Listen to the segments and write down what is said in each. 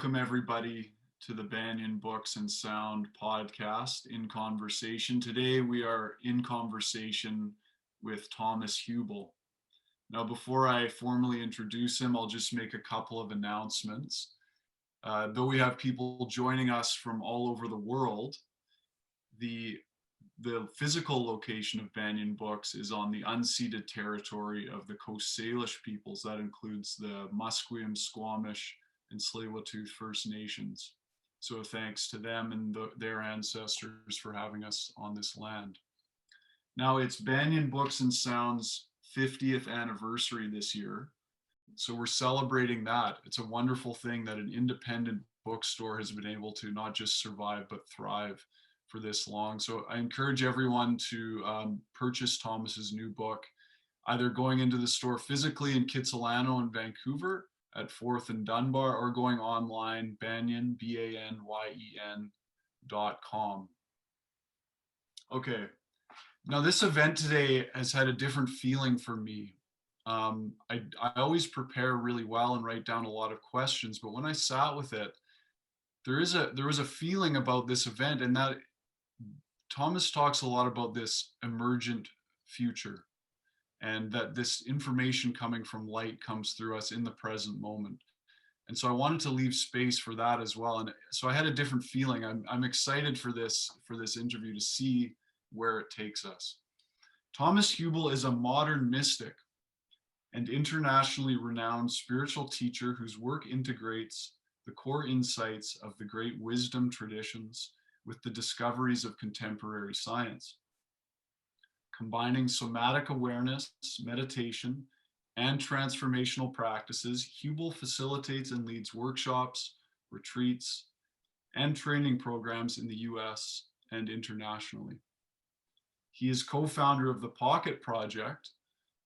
Welcome everybody to the Banyen Books and Sound podcast, In Conversation. Today we are in conversation with Thomas Hübl. Now, before I formally introduce him, I'll just make a couple of announcements. Though we have people joining us from all over the world, the physical location of Banyen Books is on the unceded territory of the Coast Salish peoples. That includes the Musqueam, Squamish, and Tsleil-Waututh First Nations. So thanks to them and their ancestors for having us on this land. Now it's Banyen Books and Sound's 50th anniversary this year. So we're celebrating that. It's a wonderful thing that an independent bookstore has been able to not just survive, but thrive for this long. So I encourage everyone to purchase Thomas's new book, either going into the store physically in Kitsilano in Vancouver at 4th and Dunbar, or going online, Banyen, BANYEN.com. Okay, now this event today has had a different feeling for me. I always prepare really well and write down a lot of questions, but when I sat with it, there was a feeling about this event, and that Thomas talks a lot about this emergent future, and that this information coming from light comes through us in the present moment. And so I wanted to leave space for that as well. And so I had a different feeling. I'm excited for this interview to see where it takes us. Thomas Hübl is a modern mystic and internationally renowned spiritual teacher whose work integrates the core insights of the great wisdom traditions with the discoveries of contemporary science. Combining somatic awareness, meditation, and transformational practices, Hübl facilitates and leads workshops, retreats, and training programs in the US and internationally. He is co-founder of the Pocket Project,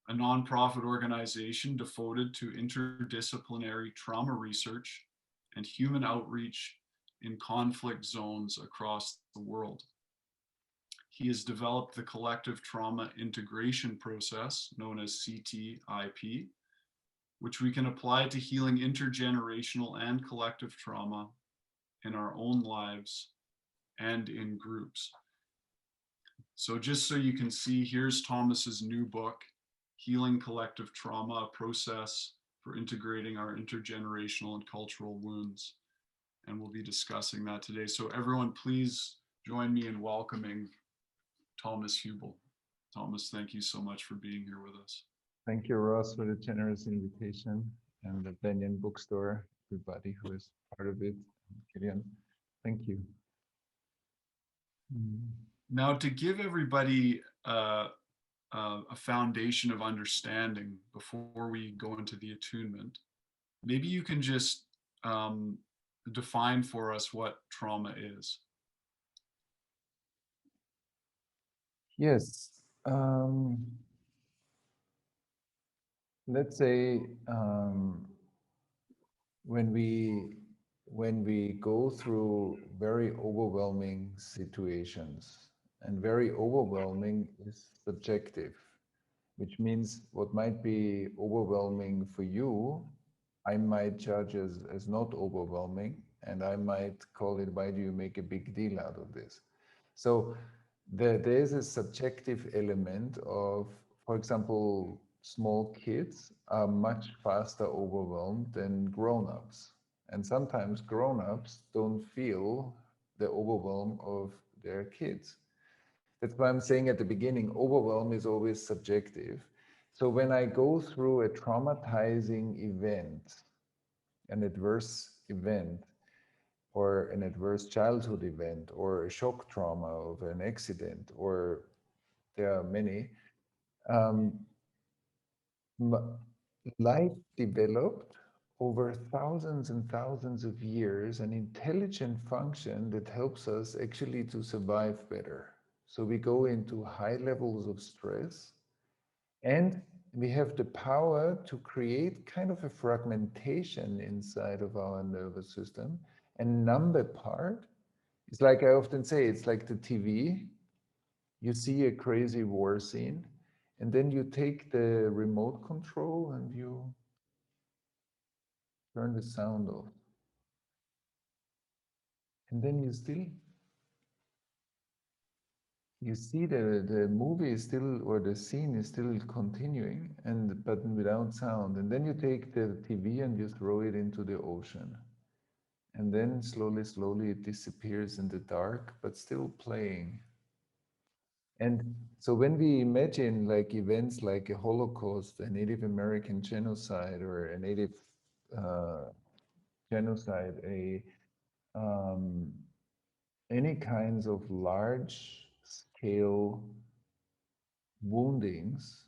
a nonprofit organization devoted to interdisciplinary trauma research and human outreach in conflict zones across the world. He has developed the collective trauma integration process, known as CTIP, which we can apply to healing intergenerational and collective trauma in our own lives and in groups. So just so you can see, here's Thomas's new book, Healing Collective Trauma, a Process for Integrating Our Intergenerational and Cultural Wounds. And we'll be discussing that today. So everyone, please join me in welcoming Thomas Hübl. Thomas, thank you so much for being here with us. Thank you, Ross, for the generous invitation, and the Banyen Bookstore, everybody who is part of it. Killian, thank you. Now, to give everybody a foundation of understanding before we go into the attunement, maybe you can just define for us what trauma is. Yes. Let's say when we go through very overwhelming situations, and very overwhelming is subjective, which means what might be overwhelming for you, I might judge as not overwhelming, and I might call it, why do you make a big deal out of this? So there is a subjective element of, for example, small kids are much faster overwhelmed than grown-ups. And sometimes grown-ups don't feel the overwhelm of their kids. That's why I'm saying at the beginning, overwhelm is always subjective. So when I go through a traumatizing event, an adverse event, or an adverse childhood event, or a shock trauma of an accident, or there are many, life developed over thousands and thousands of years an intelligent function that helps us actually to survive better. So we go into high levels of stress, and we have the power to create kind of a fragmentation inside of our nervous system. And number part, it's like I often say, it's like the TV. You see a crazy war scene, and then you take the remote control and you turn the sound off. And then you see the movie is still, or the scene is still continuing, and but without sound. And then you take the TV and you throw it into the ocean. And then slowly it disappears in the dark, but still playing. And so when we imagine like events like a Holocaust, a Native American genocide, or a Native uh, genocide, um, any kinds of large scale woundings,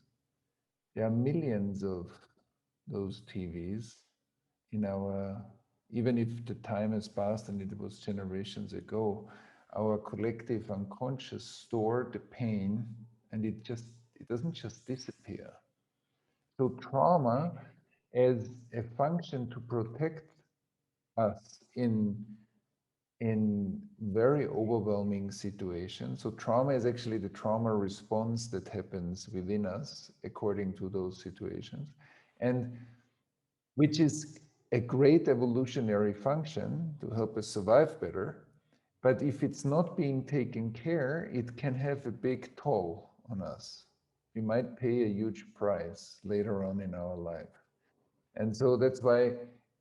there are millions of those TVs in our, even if the time has passed and it was generations ago, our collective unconscious stored the pain, and it doesn't just disappear. So trauma as a function to protect us in very overwhelming situations. So trauma is actually the trauma response that happens within us according to those situations, and which is a great evolutionary function to help us survive better. But if it's not being taken care, it can have a big toll on us. We might pay a huge price later on in our life. And so that's why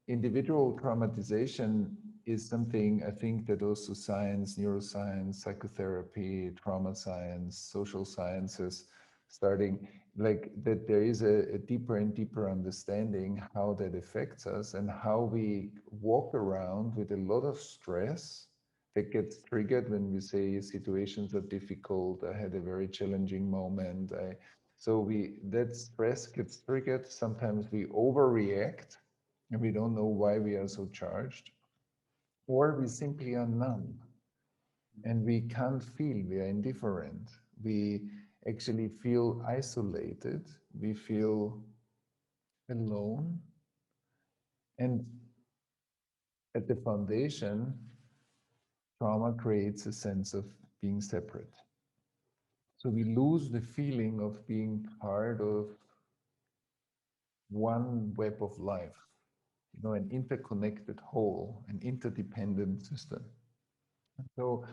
individual traumatization is something I think that also science, neuroscience, psychotherapy, trauma science, social sciences, starting like that there is a deeper and deeper understanding how that affects us and how we walk around with a lot of stress that gets triggered when we say situations are difficult. I had a very challenging moment. So that stress gets triggered. Sometimes we overreact and we don't know why we are so charged, or we simply are numb and we can't feel, we are indifferent. We actually feel isolated, we feel alone. And at the foundation, trauma creates a sense of being separate. So we lose the feeling of being part of one web of life, an interconnected whole, an interdependent system. So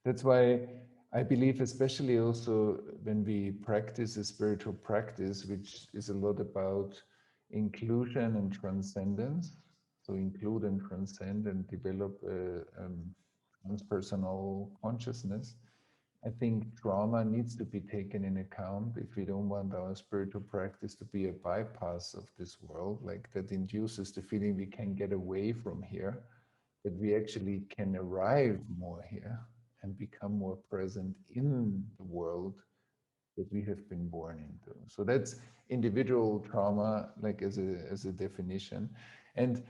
that's why I believe, especially also when we practice a spiritual practice, which is a lot about inclusion and transcendence. So include and transcend and develop a transpersonal consciousness. I think trauma needs to be taken in account if we don't want our spiritual practice to be a bypass of this world, like that induces the feeling we can get away from here, that we actually can arrive more here and become more present in the world that we have been born into. So that's individual trauma, like as a definition. And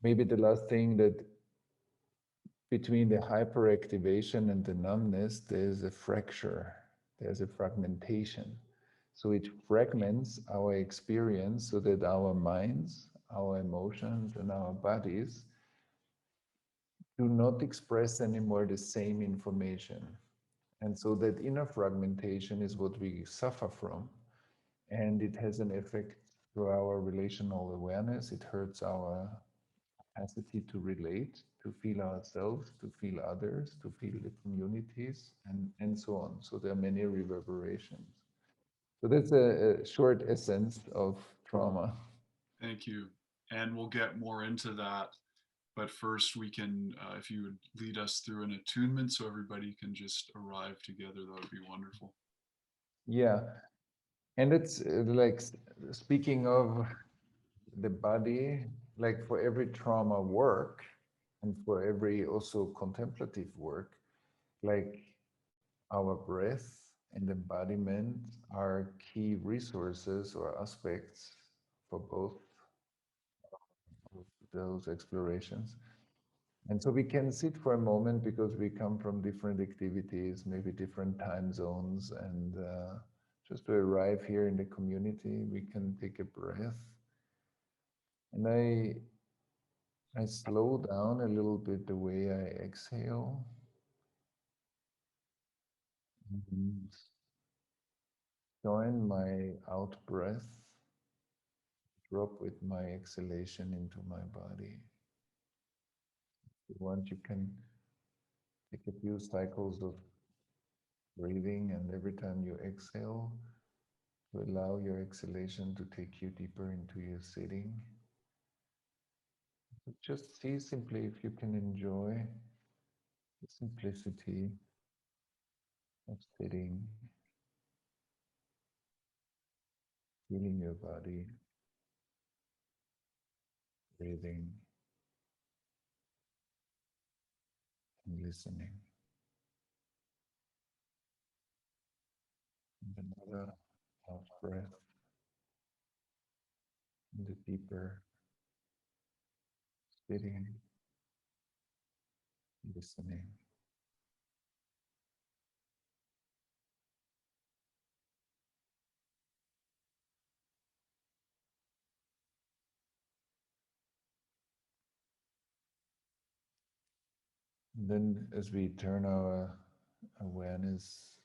maybe the last thing, that between the hyperactivation and the numbness, there's a fracture, there's a fragmentation. So it fragments our experience so that our minds, our emotions, and our bodies do not express anymore the same information. And so that inner fragmentation is what we suffer from. And it has an effect through our relational awareness. It hurts our capacity to relate, to feel ourselves, to feel others, to feel the communities, and so on. So there are many reverberations. So that's a short essence of trauma. Thank you. And we'll get more into that. But first, we can, if you would lead us through an attunement so everybody can just arrive together, that would be wonderful. Yeah. And it's like speaking of the body, like for every trauma work and for every also contemplative work, like our breath and embodiment are key resources or aspects for both of those explorations. And so we can sit for a moment because we come from different activities, maybe different time zones, and just to arrive here in the community, we can take a breath. And I slow down a little bit the way I exhale. And join my out breath, drop with my exhalation into my body. If you want, you can Take a few cycles of breathing, and every time you exhale, to allow your exhalation to take you deeper into your sitting. But just see simply if you can enjoy the simplicity of sitting, feeling your body, breathing, and listening. And another out breath, and the deeper sitting, listening. And then as we turn our awareness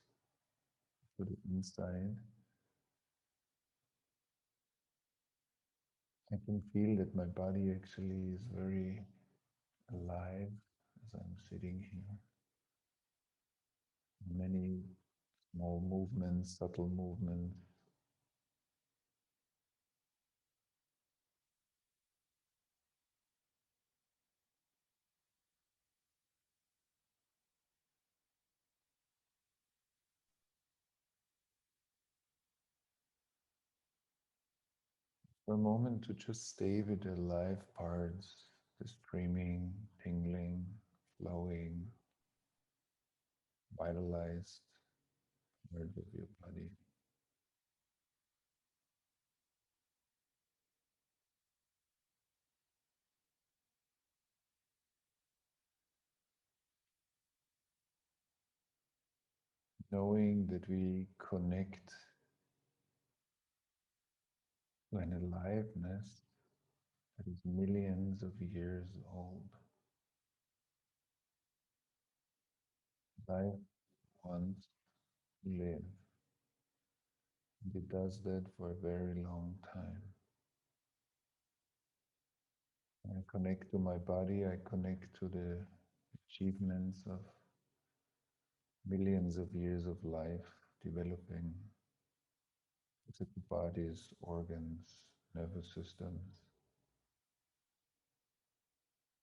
to the inside, I can feel that my body actually is very alive as I'm sitting here. Many small movements, subtle movements. For a moment to just stay with the live parts, the streaming, tingling, flowing, vitalized parts of your body. Knowing that we connect to an aliveness that is millions of years old. Life wants to live. And it does that for a very long time. I connect to my body, I connect to the achievements of millions of years of life developing physical bodies, organs, nervous systems,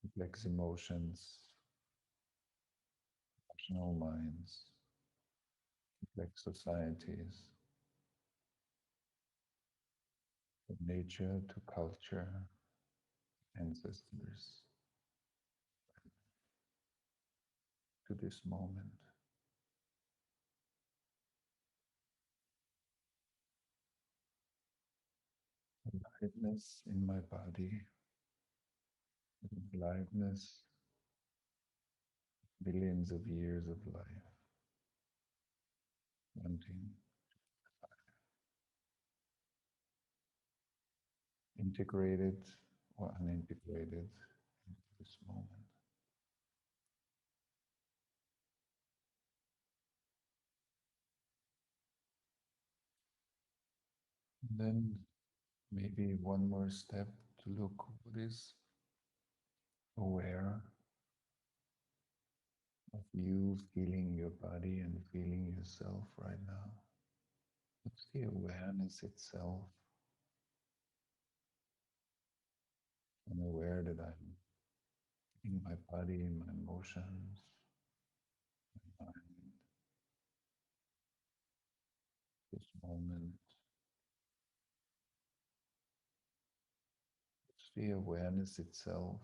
complex emotions, rational minds, complex societies, from nature to culture, ancestors, to this moment. Aliveness in my body, aliveness, billions of years of life, wanting integrated or unintegrated into this moment. And then maybe one more step to look what is aware of you feeling your body and feeling yourself right now. What's the awareness itself? I'm aware that I'm in my body, in my emotions, my mind, this moment. It's the awareness itself.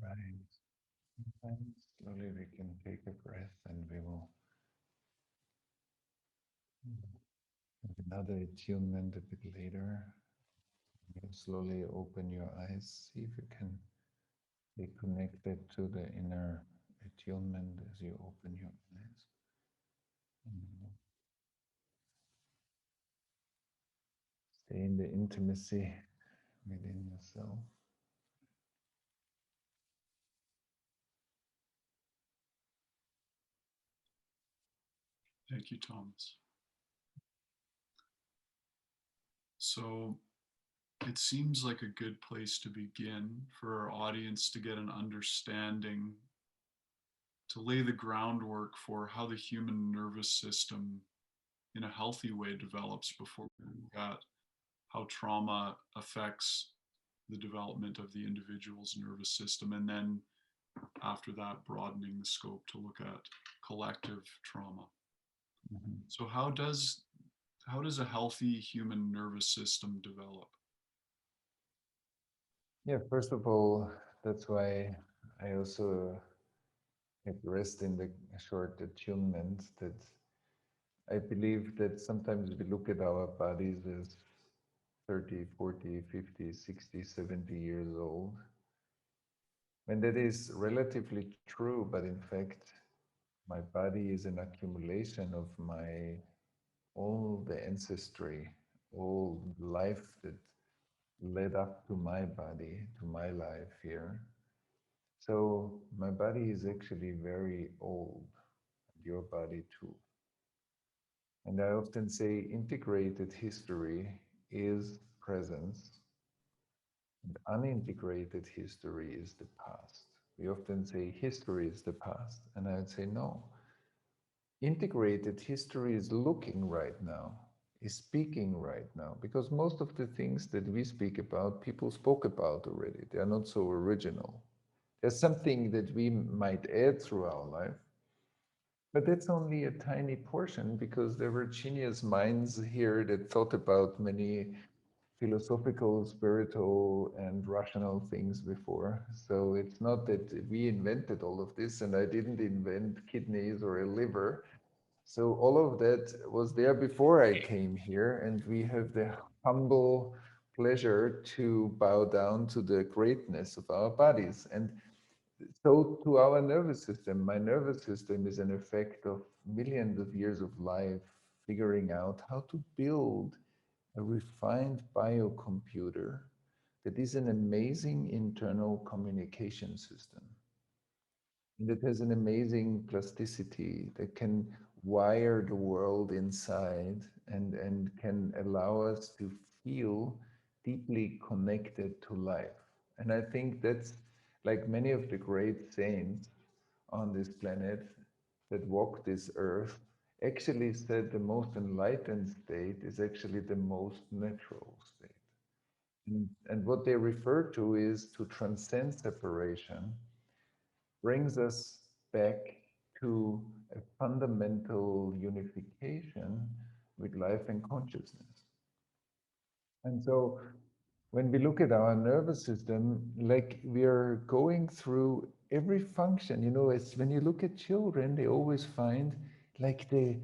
Right. And slowly we can take a breath and we will have another attunement a bit later. You slowly open your eyes, see if you can be connected to the inner attunement as you open your eyes. And stay in the intimacy within yourself. Thank you, Thomas. So it seems like a good place to begin for our audience to get an understanding, to lay the groundwork for how the human nervous system in a healthy way develops before we look at how trauma affects the development of the individual's nervous system, and then after that broadening the scope to look at collective trauma. Mhm. So how does a healthy human nervous system develop? Yeah, first of all, that's why I also addressed in the short attunement that I believe that sometimes we look at our bodies as 30, 40, 50, 60, 70 years old. And that is relatively true, but in fact, my body is an accumulation of my all the ancestry, all life that led up to my body, to my life here. So my body is actually very old, and your body too. And I often say integrated history is presence, and unintegrated history is the past. We often say history is the past, and I would say no. Integrated history is looking right now, is speaking right now, because most of the things that we speak about, people spoke about already. They are not so original. There's something that we might add through our life, but that's only a tiny portion because there were genius minds here that thought about many philosophical, spiritual, and rational things before. So it's not that we invented all of this, and I didn't invent kidneys or a liver. So all of that was there before I came here, and we have the humble pleasure to bow down to the greatness of our bodies. And so to our nervous system, my nervous system is an effect of millions of years of life figuring out how to build a refined biocomputer that is an amazing internal communication system. And it has an amazing plasticity that can wire the world inside and can allow us to feel deeply connected to life. And I think that's like many of the great saints on this planet that walk this earth actually said the most enlightened state is actually the most natural state. And what they refer to is to transcend separation brings us back to a fundamental unification with life and consciousness. And so when we look at our nervous system, like we are going through every function, it's when you look at children, they always find like the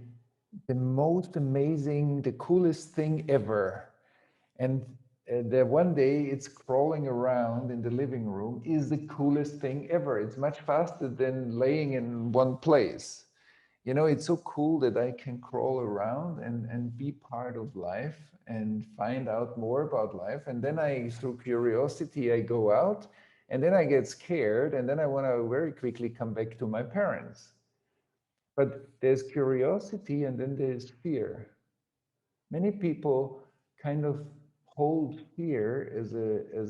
most amazing, the coolest thing ever. And the one day it's crawling around in the living room is the coolest thing ever. It's much faster than laying in one place. It's so cool that I can crawl around and be part of life and find out more about life. And then through curiosity, I go out and then I get scared and then I want to very quickly come back to my parents. But there's curiosity and then there's fear. Many people kind of hold fear as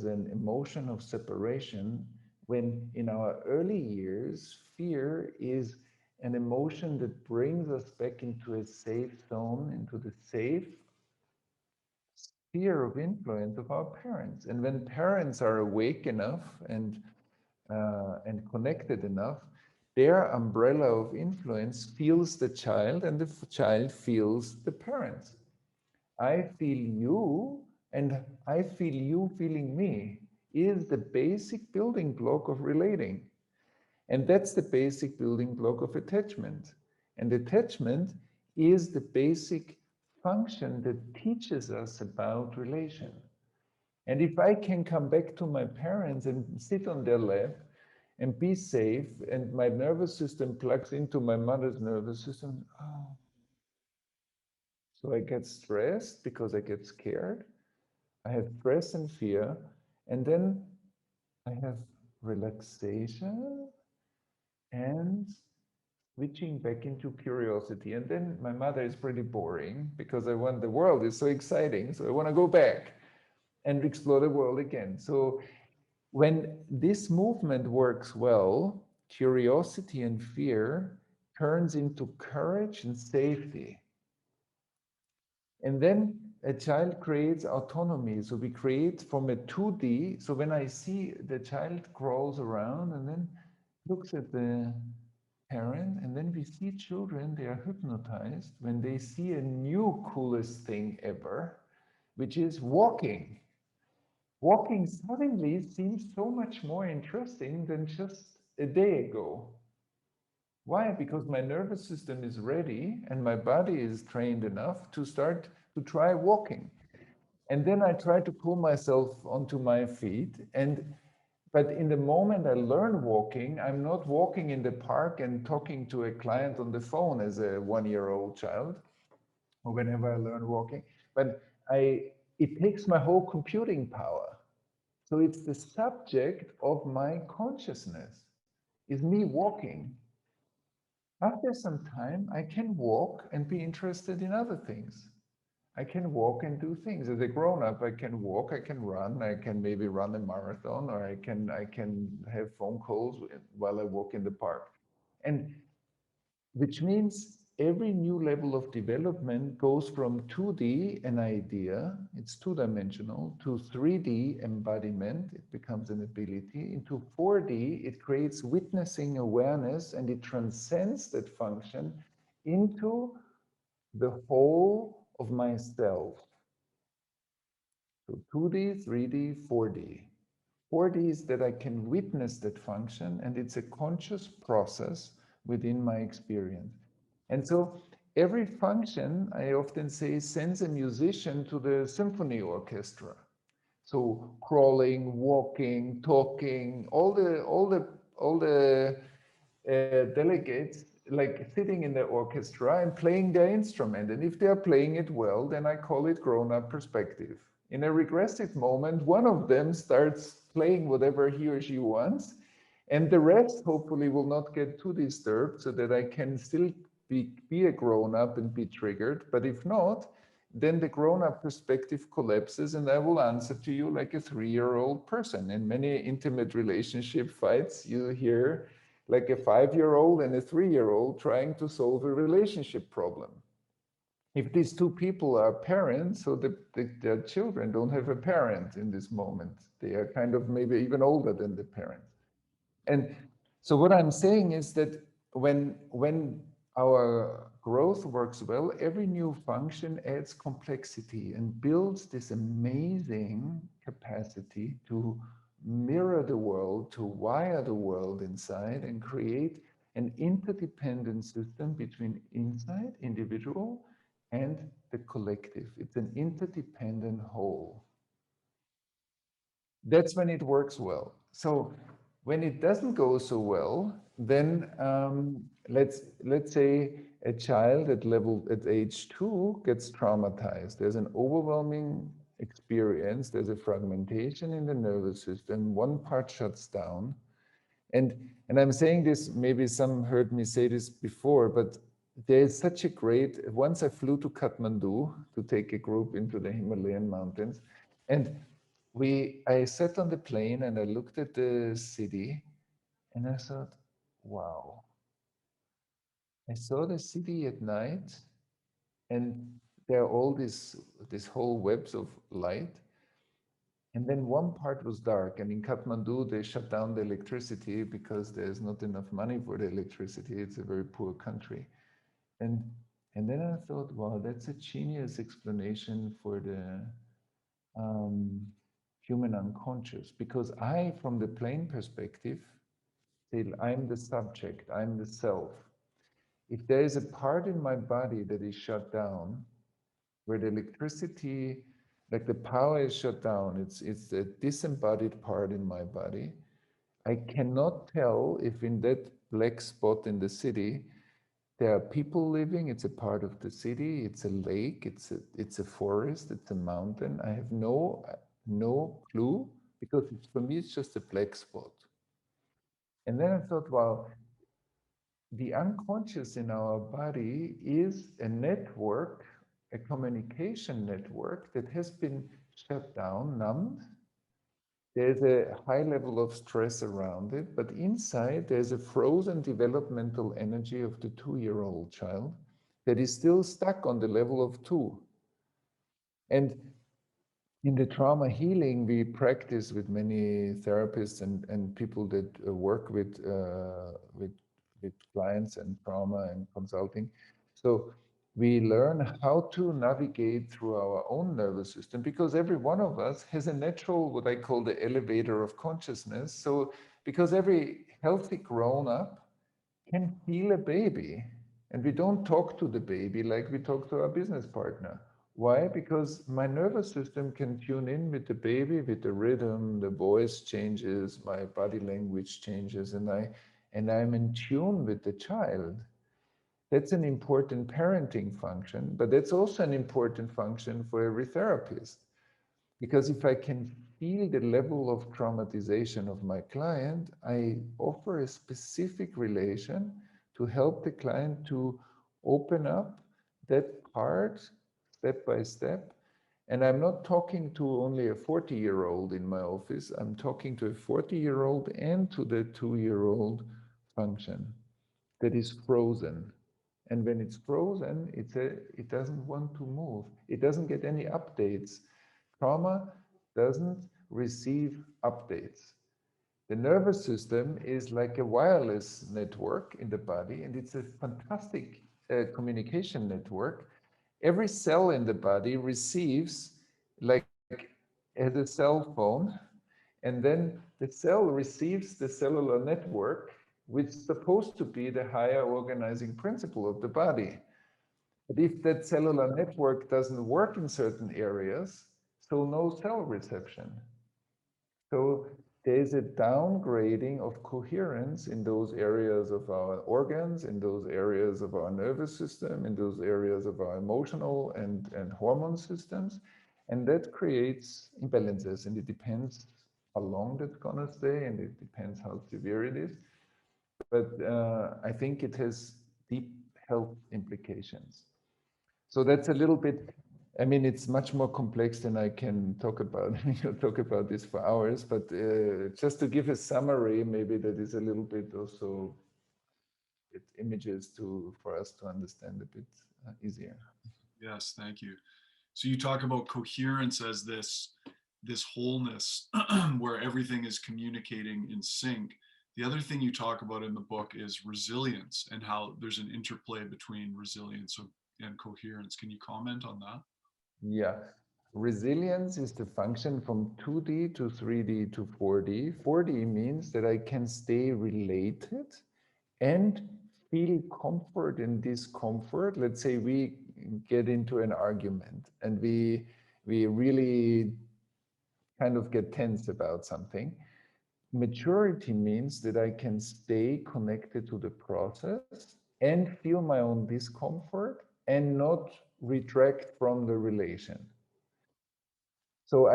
an emotion of separation when in our early years, fear is an emotion that brings us back into a safe zone, into the safe sphere of influence of our parents. And when parents are awake enough and connected enough, their umbrella of influence feels the child and the child feels the parents. I feel you and I feel you feeling me is the basic building block of relating. And that's the basic building block of attachment. And attachment is the basic function that teaches us about relation. And if I can come back to my parents and sit on their lap and be safe, and my nervous system plugs into my mother's nervous system, oh, so I get stressed because I get scared. I have stress and fear, and then I have relaxation and switching back into curiosity. And then my mother is pretty boring because I want the world is so exciting. So I want to go back and explore the world again. So when this movement works well, curiosity and fear turns into courage and safety. And then a child creates autonomy. So we create from a 2D. So when I see the child crawls around and then looks at the parent, and then we see children, they are hypnotized when they see a new coolest thing ever, which is walking. Walking suddenly seems so much more interesting than just a day ago. Why? Because my nervous system is ready and my body is trained enough to start to try walking. And then I try to pull myself onto my feet. But in the moment I learn walking, I'm not walking in the park and talking to a client on the phone as a 1-year-old child, or whenever I learn walking. But it takes my whole computing power. So it's the subject of my consciousness, is me walking. After some time, I can walk and be interested in other things. I can walk and do things. As a grown-up, I can walk, I can run, I can maybe run a marathon, or I can have phone calls while I walk in the park. And which means every new level of development goes from 2D, an idea, it's two-dimensional, to 3D embodiment, it becomes an ability, into 4D, it creates witnessing awareness, and it transcends that function into the whole of myself. So 2D, 3D, 4D. 4D is that I can witness that function, and it's a conscious process within my experience. And so every function, I often say, sends a musician to the symphony orchestra. So crawling, walking, talking, all the delegates like sitting in the orchestra and playing their instrument. And if they're playing it well, then I call it grown-up perspective. In a regressive moment, one of them starts playing whatever he or she wants, and the rest hopefully will not get too disturbed so that I can still be a grown-up and be triggered. But if not, then the grown-up perspective collapses and I will answer to you like a 3-year-old person. In many intimate relationship fights, you hear like a 5-year-old and a 3-year-old trying to solve a relationship problem. If these two people are parents, so their children don't have a parent in this moment. They are kind of maybe even older than the parents. And so what I'm saying is that when our growth works well, every new function adds complexity and builds this amazing capacity to mirror the world, to wire the world inside and create an interdependent system between inside, individual, and the collective. It's an interdependent whole. That's when it works well. So when it doesn't go so well, then let's say a child at age 2 gets traumatized. There's an overwhelming experience. There's a fragmentation in the nervous system. One part shuts down. And I'm saying this, maybe some heard me say this before, but there's such a great, once I flew to Kathmandu to take a group into the Himalayan mountains, and I sat on the plane and I looked at the city and I thought, wow. I saw the city at night and there are all this whole webs of light. And then one part was dark, and in Kathmandu, they shut down the electricity because there's not enough money for the electricity. It's a very poor country. And, and then I thought, wow, that's a genius explanation for the human unconscious, because I, from the plane perspective, still I'm the subject, I'm the self. If there is a part in my body that is shut down, where the electricity, like the power is shut down, it's a disembodied part in my body. I cannot tell if in that black spot in the city there are people living. It's a part of the city. It's a lake. It's a forest. It's a mountain. I have no clue because for me it's just a black spot. And then I thought, well, the unconscious in our body is a network, a communication network that has been shut down, numbed. There's a high level of stress around it, but inside there's a frozen developmental energy of the 2-year-old child that is still stuck on the level of 2. And in the trauma healing, we practice with many therapists and people that work with clients and trauma and consulting. So we learn how to navigate through our own nervous system, because every one of us has a natural, what I call the elevator of consciousness. So because every healthy grown up can feel a baby, and we don't talk to the baby like we talk to our business partner. Why? Because my nervous system can tune in with the baby, with the rhythm, the voice changes, my body language changes, and I'm in tune with the child. That's an important parenting function, but that's also an important function for every therapist. Because if I can feel the level of traumatization of my client, I offer a specific relation to help the client to open up that part step by step. And I'm not talking to only a 40-year-old in my office, I'm talking to a 40-year-old and to the 2-year-old function that is frozen. And when it's frozen, it doesn't want to move. It doesn't get any updates. Trauma doesn't receive updates. The nervous system is like a wireless network in the body, and it's a fantastic communication network. Every cell in the body receives, like, as a cell phone, and then the cell receives the cellular network, which is supposed to be the higher organizing principle of the body. But if that cellular network doesn't work in certain areas, so no cell reception. So there's a downgrading of coherence in those areas of our organs, in those areas of our nervous system, in those areas of our emotional and hormone systems. And that creates imbalances, and it depends how long that's gonna stay, and it depends how severe it is. But I think it has deep health implications. So that's a little bit, I mean, it's much more complex than I can talk about. We can talk about this for hours, but just to give a summary, maybe that is a little bit also images for us to understand a bit easier. Yes, thank you. So you talk about coherence as this wholeness where everything is communicating in sync. The other thing you talk about in the book is resilience and how there's an interplay between resilience and coherence. Can you comment on that? Yeah. Resilience is the function from 2D to 3D to 4D. 4D means that I can stay related and feel comfort and discomfort. Let's say we get into an argument and we really kind of get tense about something. Maturity means that I can stay connected to the process and feel my own discomfort and not retract from the relation. So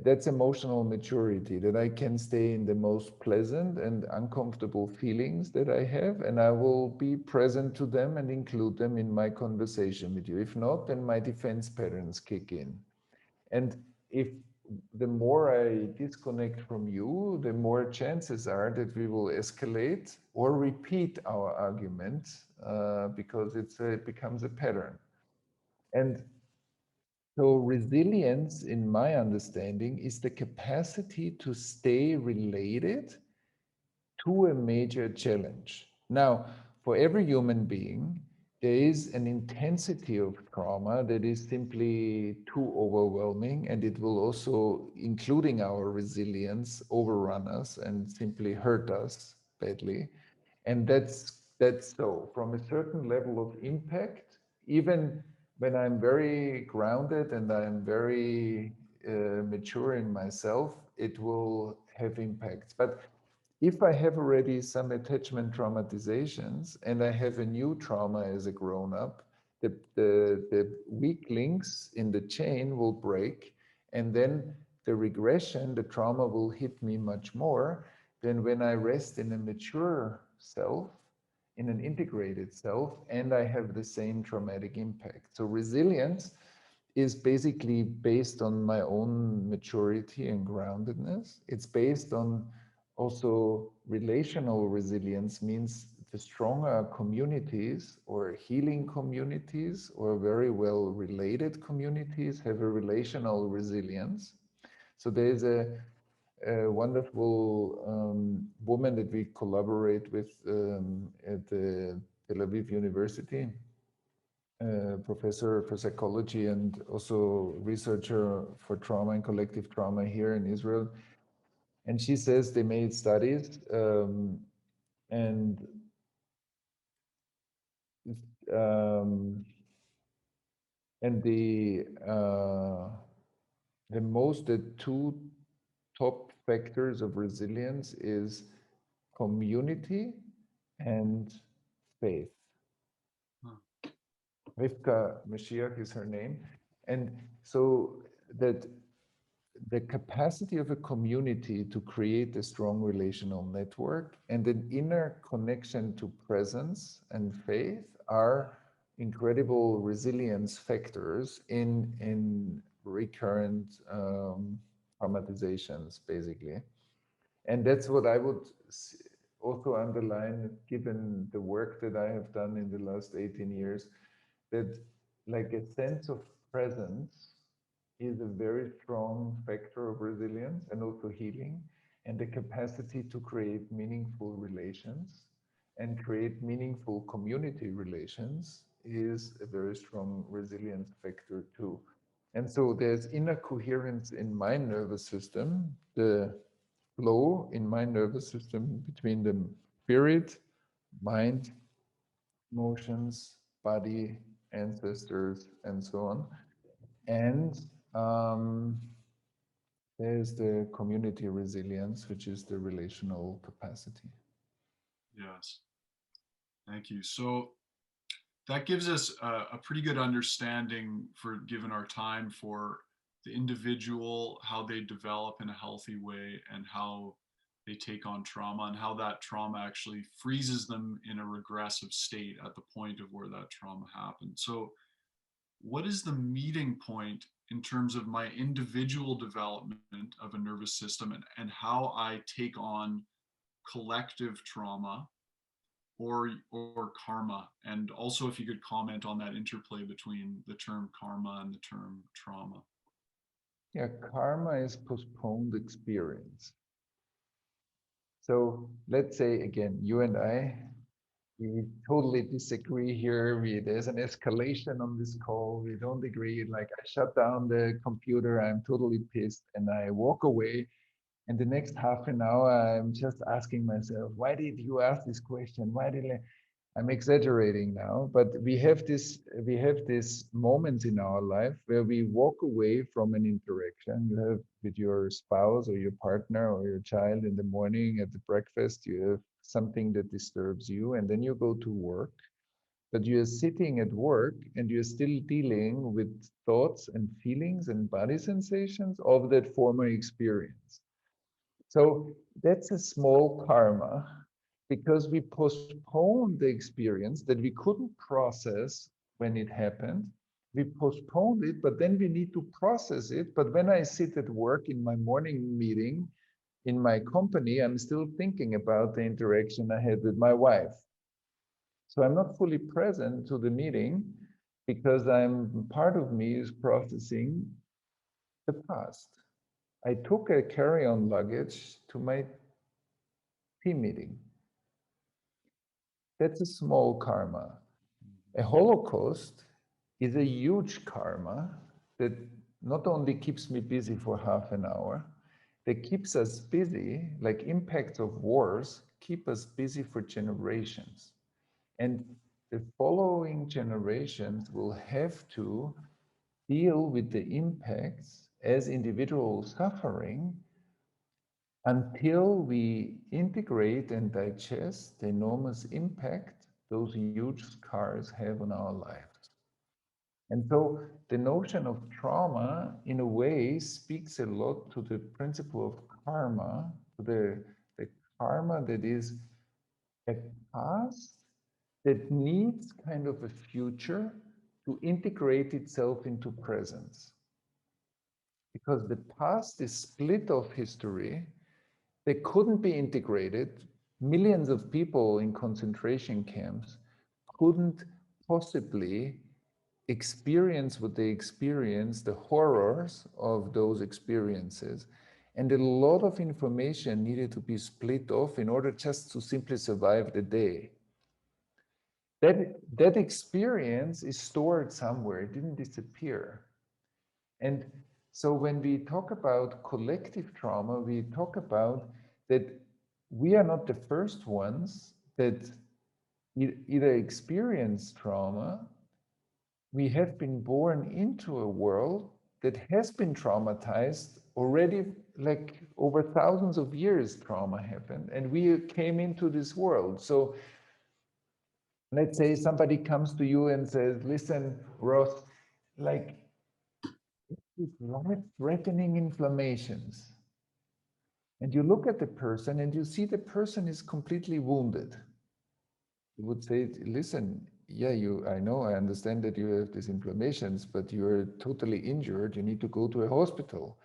that's emotional maturity, that I can stay in the most pleasant and uncomfortable feelings that I have, and I will be present to them and include them in my conversation with you. If not, then my defense patterns kick in. And if the more I disconnect from you, the more chances are that we will escalate or repeat our argument because it becomes a pattern. And so resilience, in my understanding, is the capacity to stay related to a major challenge. Now, for every human being, there is an intensity of trauma that is simply too overwhelming, and it will also, including our resilience, overrun us and simply hurt us badly. And that's so. From a certain level of impact, even when I'm very grounded and I'm very mature in myself, it will have impacts. But if I have already some attachment traumatizations and I have a new trauma as a grown up, the weak links in the chain will break, and then the regression, the trauma will hit me much more than when I rest in a mature self, in an integrated self, and I have the same traumatic impact. So resilience is basically based on my own maturity and groundedness. It's based on also relational resilience, means the stronger communities or healing communities or very well related communities have a relational resilience. So there's a wonderful woman that we collaborate with at the Tel Aviv University, professor for psychology and also researcher for trauma and collective trauma here in Israel. And she says they made studies and um, the two top factors of resilience is community and faith. Rivka Mashiach is her name. And so that the capacity of a community to create a strong relational network and an inner connection to presence and faith are incredible resilience factors in recurrent traumatizations, basically. And that's what I would also underline, given the work that I have done in the last 18 years, that like a sense of presence is a very strong factor of resilience and also healing, and the capacity to create meaningful relations and create meaningful community relations is a very strong resilience factor too. And so there's inner coherence in my nervous system, the flow in my nervous system between the spirit, mind, emotions, body, ancestors, and so on. And there's the community resilience, which is the relational capacity. Yes. Thank you. So that gives us a pretty good understanding, for given our time, for the individual, how they develop in a healthy way, and how they take on trauma, and how that trauma actually freezes them in a regressive state at the point of where that trauma happened. So what is the meeting point in terms of my individual development of a nervous system, and how I take on collective trauma or karma? And also, if you could comment on that interplay between the term karma and the term trauma. Yeah, karma is postponed experience. So let's say again, you and I, we totally disagree here. There's an escalation on this call. We don't agree. Like I shut down the computer. I'm totally pissed and I walk away. And the next half an hour, I'm just asking myself, why did you ask this question? Why did I'm exaggerating now, but we have this moments in our life where we walk away from an interaction you have with your spouse or your partner or your child in the morning at the breakfast. You have something that disturbs you, and then you go to work. But you're sitting at work and you're still dealing with thoughts and feelings and body sensations of that former experience. So that's a small karma because we postponed the experience that we couldn't process when it happened. We postponed it, but then we need to process it. But when I sit at work in my morning meeting in my company, I'm still thinking about the interaction I had with my wife. So I'm not fully present to the meeting because part of me is processing the past. I took a carry-on luggage to my team meeting. That's a small karma. A Holocaust is a huge karma that not only keeps me busy for half an hour, that keeps us busy, like impacts of wars keep us busy for generations. And the following generations will have to deal with the impacts as individual suffering until we integrate and digest the enormous impact those huge scars have on our lives. And so the notion of trauma, in a way, speaks a lot to the principle of karma, to the karma that is a past that needs kind of a future to integrate itself into presence. Because the past is split off history, they couldn't be integrated. Millions of people in concentration camps couldn't possibly experience what they experienced, the horrors of those experiences. And a lot of information needed to be split off in order just to simply survive the day. That experience is stored somewhere, it didn't disappear. And so when we talk about collective trauma, we talk about that we are not the first ones that either experience trauma. We have been born into a world that has been traumatized already, like over thousands of years trauma happened, and we came into this world. So let's say somebody comes to you and says, listen, Ross, like life-threatening inflammations. And you look at the person and you see the person is completely wounded. You would say, listen, yeah, I know, I understand that you have these inflammations, but you're totally injured. You need to go to a hospital.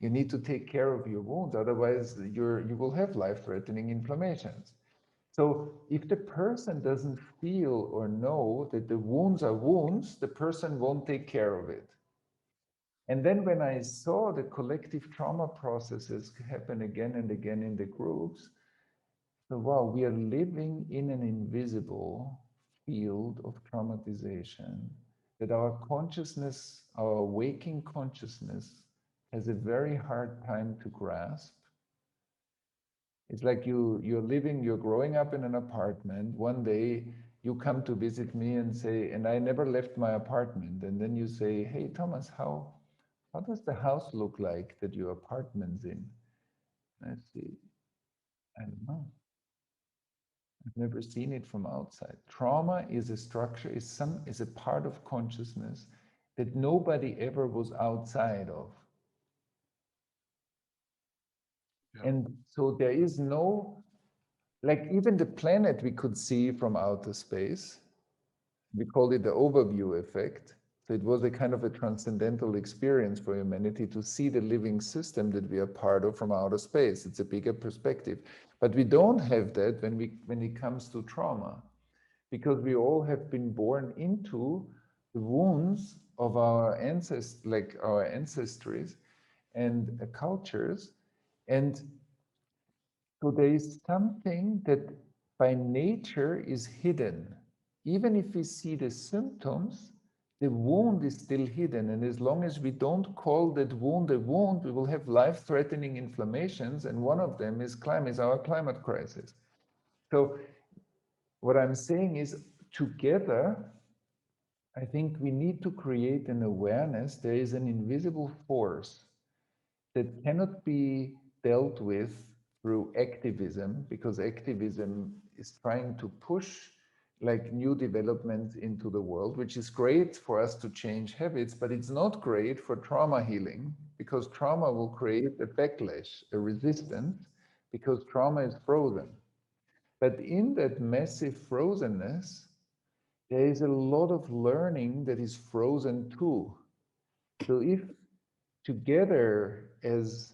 You need to take care of your wounds. Otherwise, you will have life-threatening inflammations. So if the person doesn't feel or know that the wounds are wounds, the person won't take care of it. And then when I saw the collective trauma processes happen again and again in the groups, so wow, we are living in an invisible field of traumatization that our consciousness, our waking consciousness, has a very hard time to grasp. It's like you're growing up in an apartment. One day you come to visit me and say, and I never left my apartment. And then you say, hey, Thomas, how does the house look like that your apartment's in? I say, I don't know. I've never seen it from outside. Trauma is a structure, is a part of consciousness that nobody ever was outside of. Yeah. And so there is no, like even the planet we could see from outer space, we call it the overview effect. So it was a kind of a transcendental experience for humanity to see the living system that we are part of from outer space. It's a bigger perspective. But we don't have that when it comes to trauma, because we all have been born into the wounds of our ancestors, like our ancestries and cultures. And so there is something that by nature is hidden. Even if we see the symptoms, the wound is still hidden. And as long as we don't call that wound a wound, we will have life-threatening inflammations. And one of them is our climate crisis. So what I'm saying is, together, I think we need to create an awareness. There is an invisible force that cannot be dealt with through activism, because activism is trying to push like new developments into the world, which is great for us to change habits, but it's not great for trauma healing, because trauma will create a backlash, a resistance, because trauma is frozen. But in that massive frozenness, there is a lot of learning that is frozen too. So if together as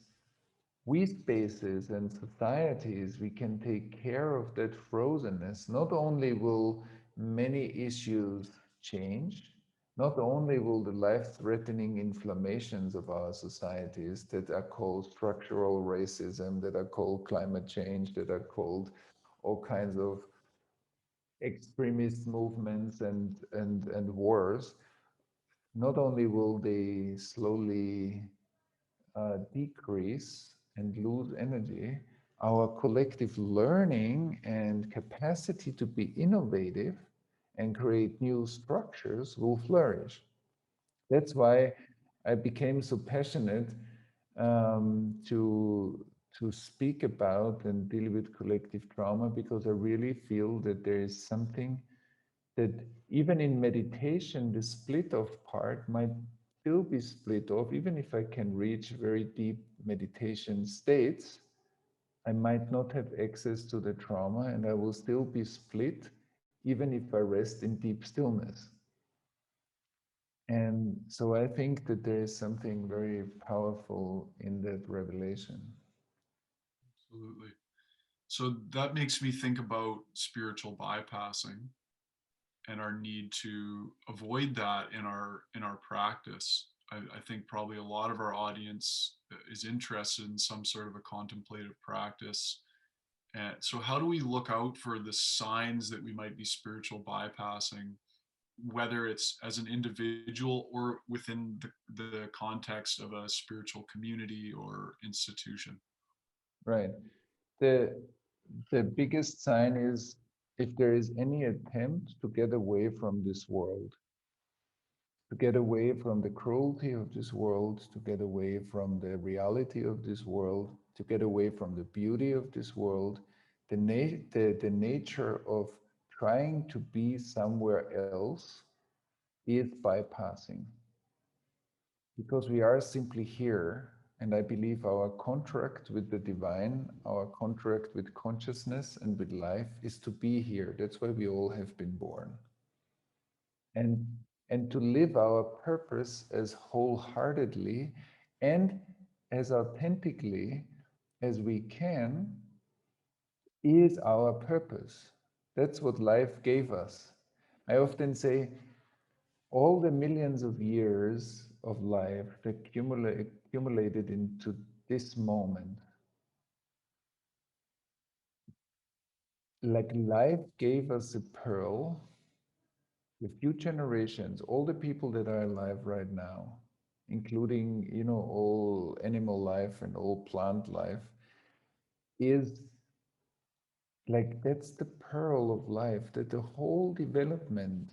we spaces and societies, we can take care of that frozenness, not only will many issues change, not only will the life-threatening inflammations of our societies that are called structural racism, that are called climate change, that are called all kinds of extremist movements and wars, not only will they slowly decrease and lose energy, our collective learning and capacity to be innovative and create new structures will flourish. That's why I became so passionate to speak about and deal with collective trauma, because I really feel that there is something that even in meditation, the split off part might still be split off. Even if I can reach very deep meditation states, I might not have access to the trauma, and I will still be split even if I rest in deep stillness. And so I think that there is something very powerful in that revelation. Absolutely. So that makes me think about spiritual bypassing and our need to avoid that in our practice. I think probably a lot of our audience is interested in some sort of a contemplative practice. And so how do we look out for the signs that we might be spiritual bypassing, whether it's as an individual or within the context of a spiritual community or institution? Right. The the biggest sign is if there is any attempt to get away from this world, to get away from the cruelty of this world, to get away from the reality of this world, to get away from the beauty of this world, the nature of trying to be somewhere else is bypassing. Because we are simply here, and I believe our contract with the divine, our contract with consciousness and with life is to be here. That's why we all have been born. And and to live our purpose as wholeheartedly and as authentically as we can is our purpose. That's what life gave us. I often say all the millions of years of life accumulated into this moment, like life gave us a pearl, the few generations, all the people that are alive right now, including, all animal life and all plant life, is like that's the pearl of life, that the whole development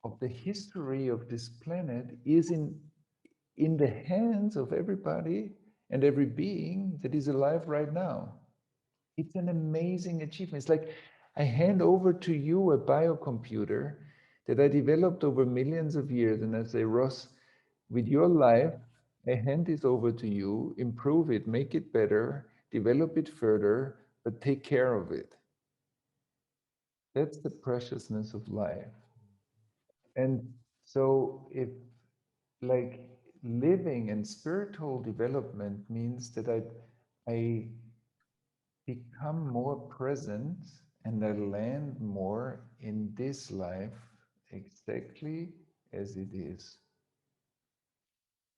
of the history of this planet is in the hands of everybody and every being that is alive right now. It's an amazing achievement. It's like I hand over to you a biocomputer that I developed over millions of years, and I say, Ross, with your life, I hand this over to you, improve it, make it better, develop it further, but take care of it. That's the preciousness of life. And so if like living and spiritual development means that I become more present and I land more in this life exactly as it is.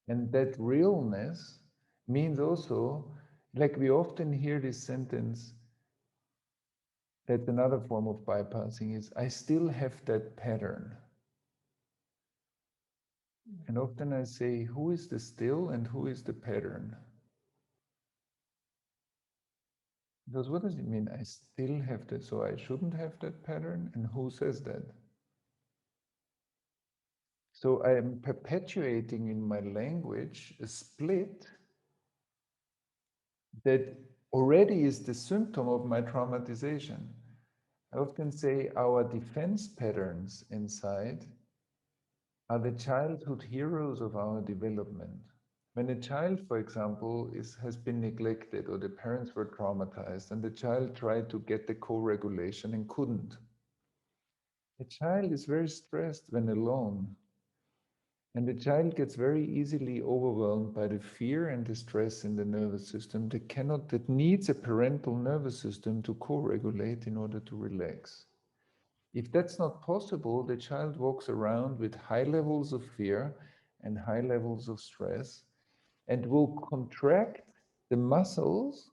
And that realness means also, like we often hear this sentence, that another form of bypassing is, I still have that pattern. And often I say, who is the still and who is the pattern? Because what does it mean? I still have that, so I shouldn't have that pattern? And who says that? So I am perpetuating in my language a split that already is the symptom of my traumatization. I often say our defense patterns inside are the childhood heroes of our development. When a child, for example, has been neglected or the parents were traumatized and the child tried to get the co-regulation and couldn't, the child is very stressed when alone. And the child gets very easily overwhelmed by the fear and the stress in the nervous system that needs a parental nervous system to co-regulate in order to relax. If that's not possible, the child walks around with high levels of fear and high levels of stress and will contract the muscles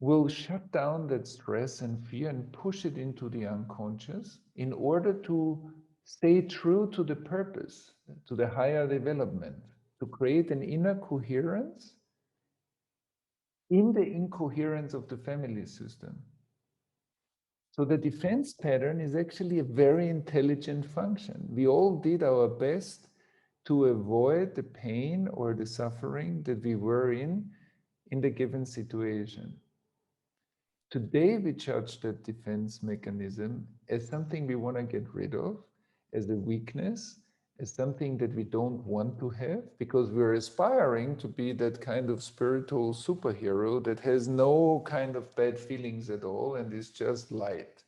will shut down that stress and fear and push it into the unconscious in order to stay true to the purpose, to the higher development, to create an inner coherence in the incoherence of the family system. So the defense pattern is actually a very intelligent function. We all did our best to avoid the pain or the suffering that we were in the given situation. Today, we judge that defense mechanism as something we want to get rid of, as a weakness, as something that we don't want to have, because we're aspiring to be that kind of spiritual superhero that has no kind of bad feelings at all and is just light.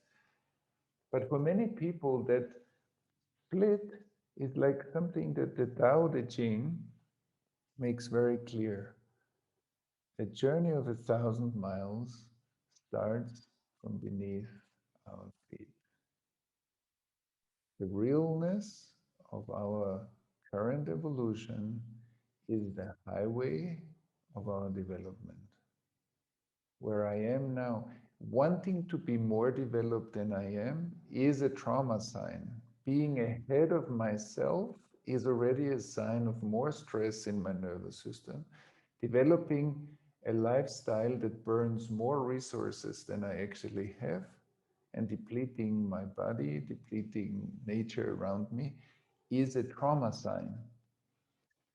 But for many people, that split is like something that the Tao Te Ching makes very clear. The journey of 1,000 miles starts from beneath our feet. The realness of our current evolution is the highway of our development. Where I am now, wanting to be more developed than I am is a trauma sign. Being ahead of myself is already a sign of more stress in my nervous system. Developing a lifestyle that burns more resources than I actually have and depleting my body, depleting nature around me is a trauma sign.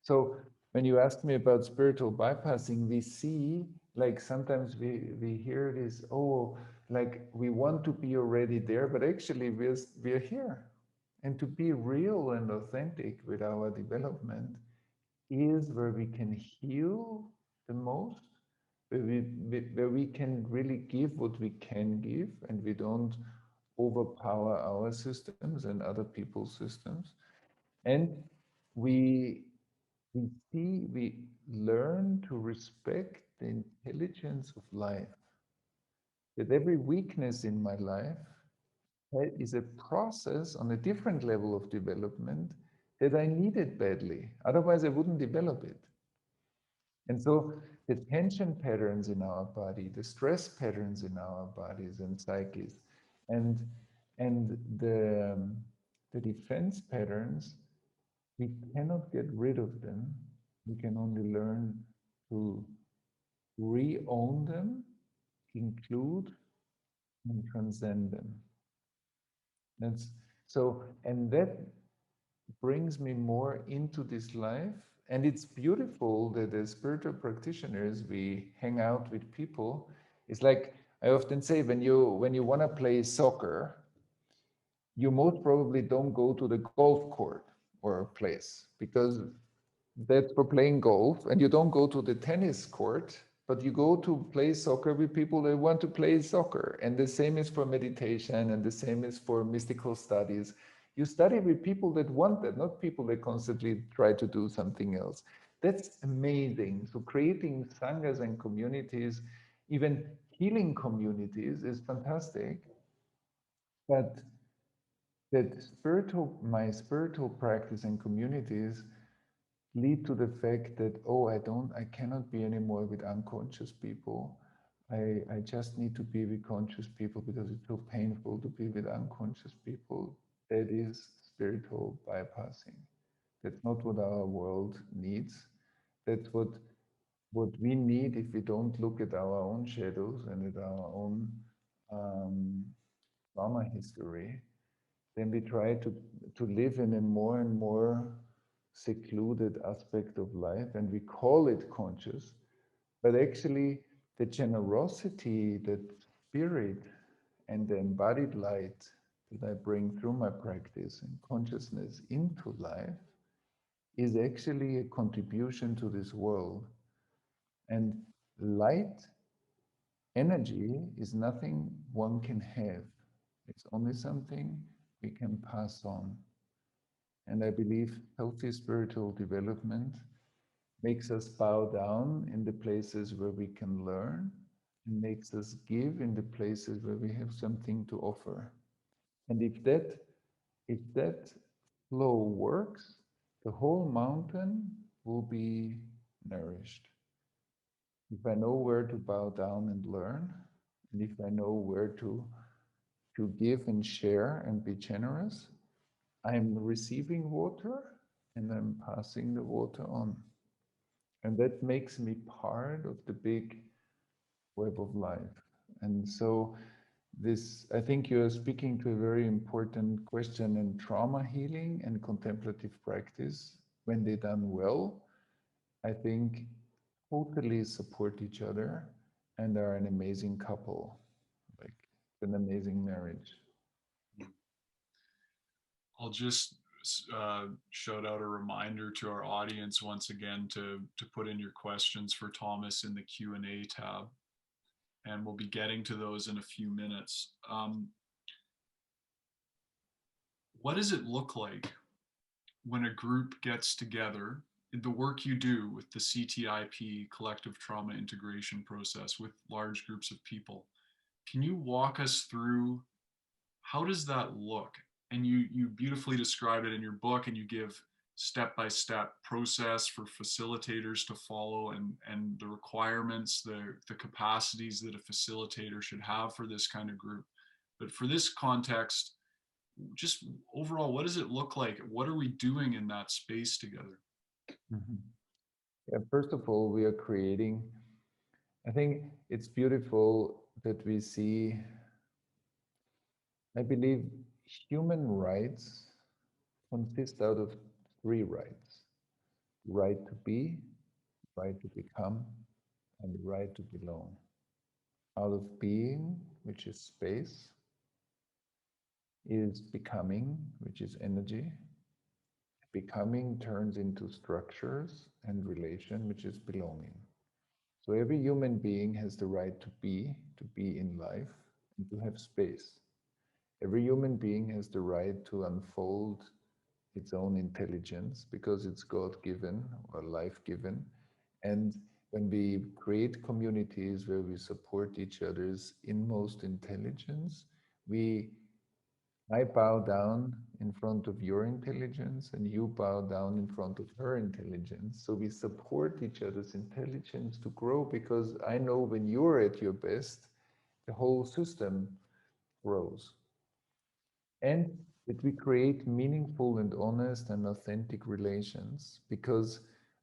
So when you ask me about spiritual bypassing, we see, like sometimes we hear this, oh, like we want to be already there, but actually we're here. And to be real and authentic with our development is where we can heal the most, where we can really give what we can give, and we don't overpower our systems and other people's systems. And we we learn to respect the intelligence of life. That every weakness in my life is a process on a different level of development that I needed badly. Otherwise, I wouldn't develop it. And so the tension patterns in our body, the stress patterns in our bodies and psyches, and and the defense patterns, we cannot get rid of them. We can only learn to re-own them, include, and transcend them. That's so, and that brings me more into this life. And it's beautiful that as spiritual practitioners, we hang out with people. It's like I often say, when you want to play soccer, you most probably don't go to the golf court or a place because that's for playing golf, and you don't go to the tennis court, but you go to play soccer with people that want to play soccer. And the same is for meditation, and the same is for mystical studies. You study with people that want that, not people that constantly try to do something else. That's amazing. So creating sanghas and communities, even healing communities, is fantastic. But my spiritual practice and communities lead to the fact that, oh, I cannot be anymore with unconscious people. I just need to be with conscious people because it's so painful to be with unconscious people. That is spiritual bypassing. That's not what our world needs. That's what we need if we don't look at our own shadows and at our own um, trauma history. Then we try to live in a more and more secluded aspect of life, and we call it conscious, but actually the generosity that spirit and the embodied light that I bring through my practice and consciousness into life is actually a contribution to this world. And light energy is nothing one can have. It's only something we can pass on. And I believe healthy spiritual development makes us bow down in the places where we can learn and makes us give in the places where we have something to offer. And if that flow works, the whole mountain will be nourished. if I know where to bow down and learn, and if I know where to give and share and be generous, I'm receiving water and I'm passing the water on. And that makes me part of the big web of life. And so this, I think you're speaking to a very important question, and trauma healing and contemplative practice, when they done well, I think totally support each other and are an amazing couple, like an amazing marriage. I'll just shout out a reminder to our audience once again to put in your questions for Thomas in the Q&A tab, and we'll be getting to those in a few minutes. What does it look like when a group gets together, the work you do with the CTIP, collective trauma integration process, with large groups of people? Can you walk us through how does that look? And you beautifully describe it in your book, and you give step-by-step process for facilitators to follow, and the requirements, the capacities that a facilitator should have for this kind of group. But for this context, just overall, what does it look like? What are we doing in that space together? Mhm. Yeah, first of all, we are creating, I think it's beautiful that we see, I believe human rights consist out of three rights: right to be, right to become, and the right to belong. Out of being, which is space, is becoming, which is energy. Becoming turns into structures and relation, which is belonging. So every human being has the right to be in life, and to have space. Every human being has the right to unfold its own intelligence because it's God-given or life-given. And when we create communities where we support each other's inmost intelligence, we I bow down in front of your intelligence, and you bow down in front of her intelligence. So we support each other's intelligence to grow, because I know when you're at your best, the whole system grows. And that we create meaningful and honest and authentic relations, because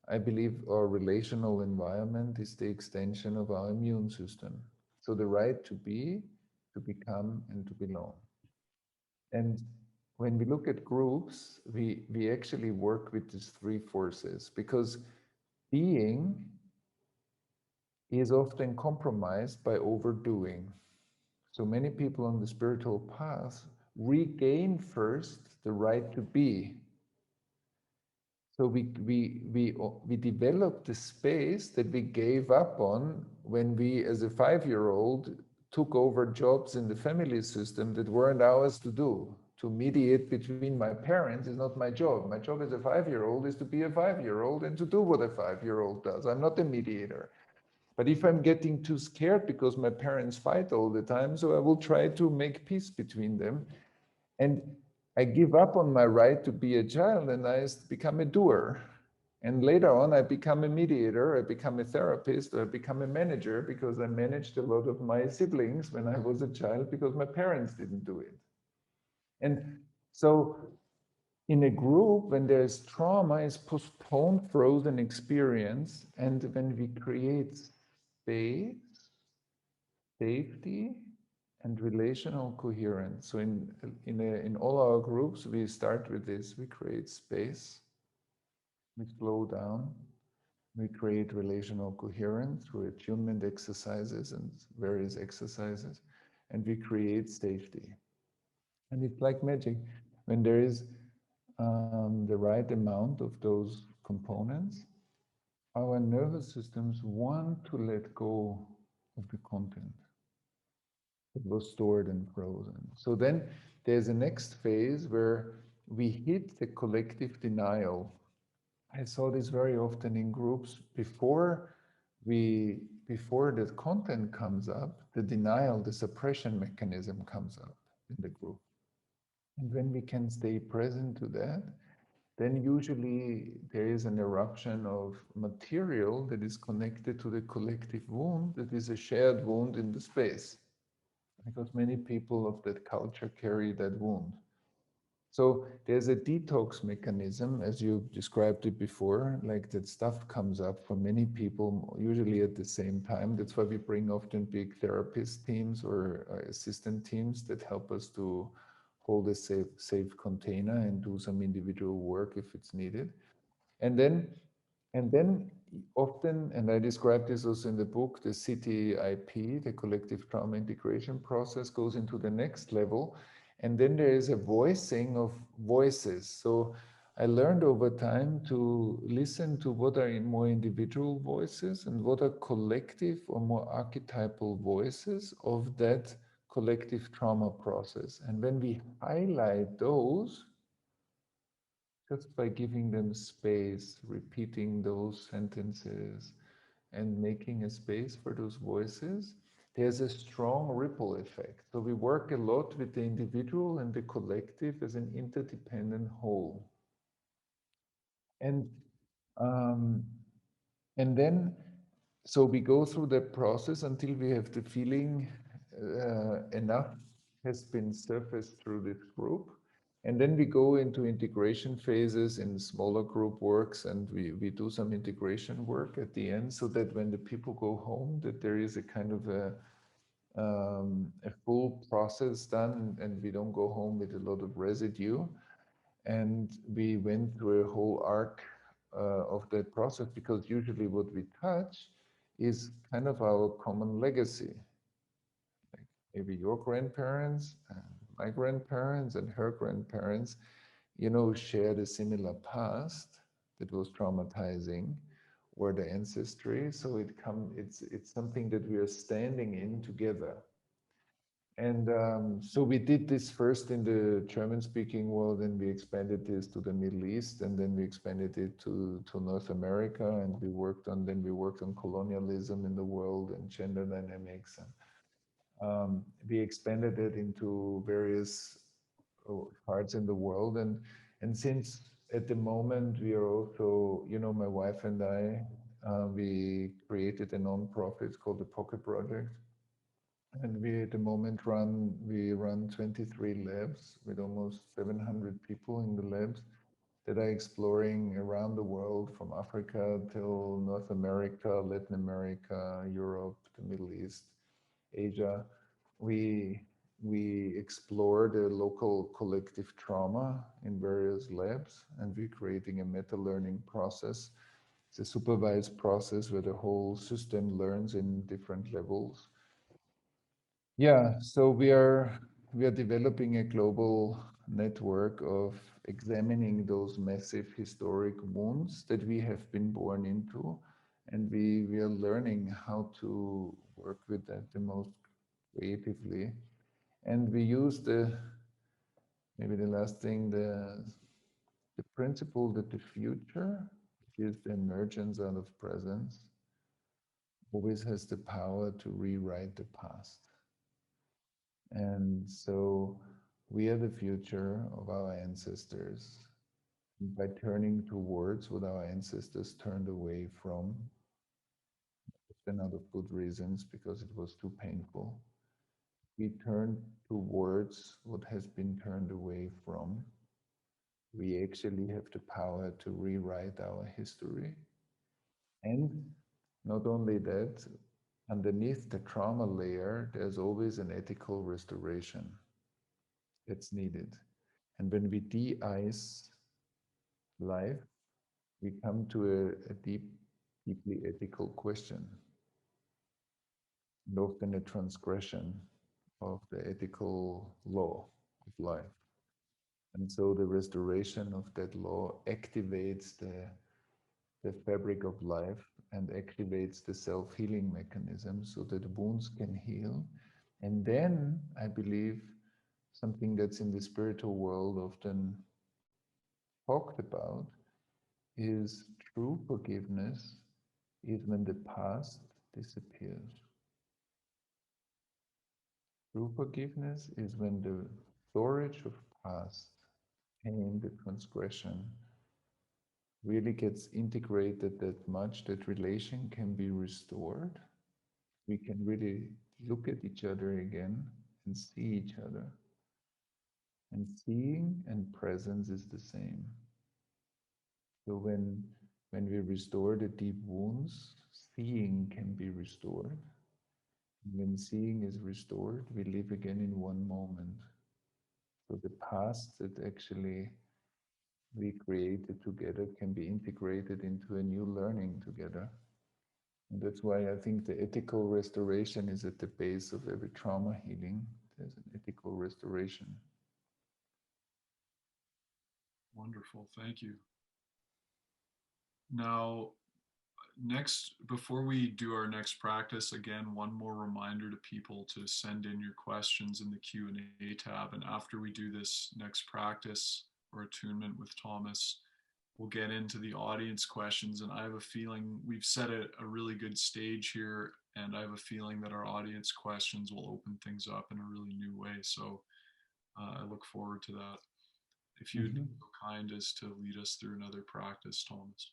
I believe our relational environment is the extension of our immune system. So the right to be, to become, and to belong. And when we look at groups, we actually work with these three forces, because being is often compromised by overdoing. So many people on the spiritual path regain first the right to be. So we developed the space that we gave up on when we, as a 5-year-old, took over jobs in the family system that weren't ours to do. To mediate between my parents is not my job. My job as a 5-year-old is to be a 5-year-old and to do what a 5-year-old does. I'm not a mediator. But if I'm getting too scared because my parents fight all the time, so I will try to make peace between them. And I give up on my right to be a child, and I become a doer. And later on, I become a mediator, I become a therapist, or I become a manager, because I managed a lot of my siblings when I was a child because my parents didn't do it. And so in a group, when there's trauma, is postponed, frozen experience. And when we create space, safety, and relational coherence. So in all our groups, we start with this. We create space, we slow down, we create relational coherence through attunement exercises and various exercises, and we create safety. And it's like magic. When there is the right amount of those components, our nervous systems want to let go of the content. It was stored and frozen. So then there's a next phase where we hit the collective denial. I saw this very often in groups. Before the content comes up, the denial, the suppression mechanism comes up in the group. And when we can stay present to that, then usually there is an eruption of material that is connected to the collective wound that is a shared wound in the space, because many people of that culture carry that wound. So there's a detox mechanism, as you described it before, like that stuff comes up for many people, usually at the same time. That's why we bring often big therapist teams or assistant teams that help us to hold a safe container and do some individual work if it's needed. And then and then often, and I describe this also in the book, the CTIP, the collective trauma integration process, goes into the next level. And then there is a voicing of voices. So I learned over time to listen to what are more individual voices and what are collective or more archetypal voices of that collective trauma process. And when we highlight those, just by giving them space, repeating those sentences, and making a space for those voices, there's a strong ripple effect. So we work a lot with the individual and the collective as an interdependent whole. And um, and then, so we go through that process until we have the feeling enough has been surfaced through this group. And then we go into integration phases in smaller group works, and we do some integration work at the end, so that when the people go home, that there is a kind of a full process done, and we don't go home with a lot of residue. And we went through a whole arc of that process, because usually what we touch is kind of our common legacy. Like maybe your grandparents and my grandparents and her grandparents, shared a similar past that was traumatizing, or the ancestry. So it's something that we are standing in together. And so we did this first in the German-speaking world, and we expanded this to the Middle East, and then we expanded it to North America, and then we worked on colonialism in the world and gender dynamics, and we expanded it into various parts in the world, and since at the moment we are also, my wife and I, we created a non-profit called the Pocket Project. And we at the moment run 23 labs with almost 700 people in the labs that are exploring around the world, from Africa till North America, Latin America, Europe, the Middle East, Asia. We we explore the local collective trauma in various labs, and we're creating a meta-learning process. It's a supervised process where the whole system learns in different levels. Yeah, so we are developing a global network of examining those massive historic wounds that we have been born into, and we are learning how to work with that the most creatively. And we use maybe the last thing, the principle that the future, which is the emergence out of presence, always has the power to rewrite the past. And so we are the future of our ancestors. By turning towards what our ancestors turned away from, often out of good reasons, because it was too painful, we turn towards what has been turned away from. We actually have the power to rewrite our history. And not only that, underneath the trauma layer, there's always an ethical restoration that's needed. And when we de-ice life, we come to a deeply ethical question, and often a transgression of the ethical law of life. And so the restoration of that law activates the fabric of life and activates the self-healing mechanism so that wounds can heal. And then I believe something that's in the spiritual world often talked about is true forgiveness is when the past disappears. True forgiveness is when the storage of past, pain, the transgression really gets integrated that much that relation can be restored, we can really look at each other again and see each other. And seeing and presence is the same. So when we restore the deep wounds, seeing can be restored. And when seeing is restored, we live again in one moment. So the past that actually we created together can be integrated into a new learning together. And that's why I think the ethical restoration is at the base of every trauma healing. There's an ethical restoration. Wonderful. Thank you. Now, before we do our next practice, again, one more reminder to people to send in your questions in the Q&A tab. And after we do this next practice or attunement with Thomas, we'll get into the audience questions. And I have a feeling we've set a really good stage here. And I have a feeling that our audience questions will open things up in a really new way. So I look forward to that. If you'd be so kind as to lead us through another practice, Thomas.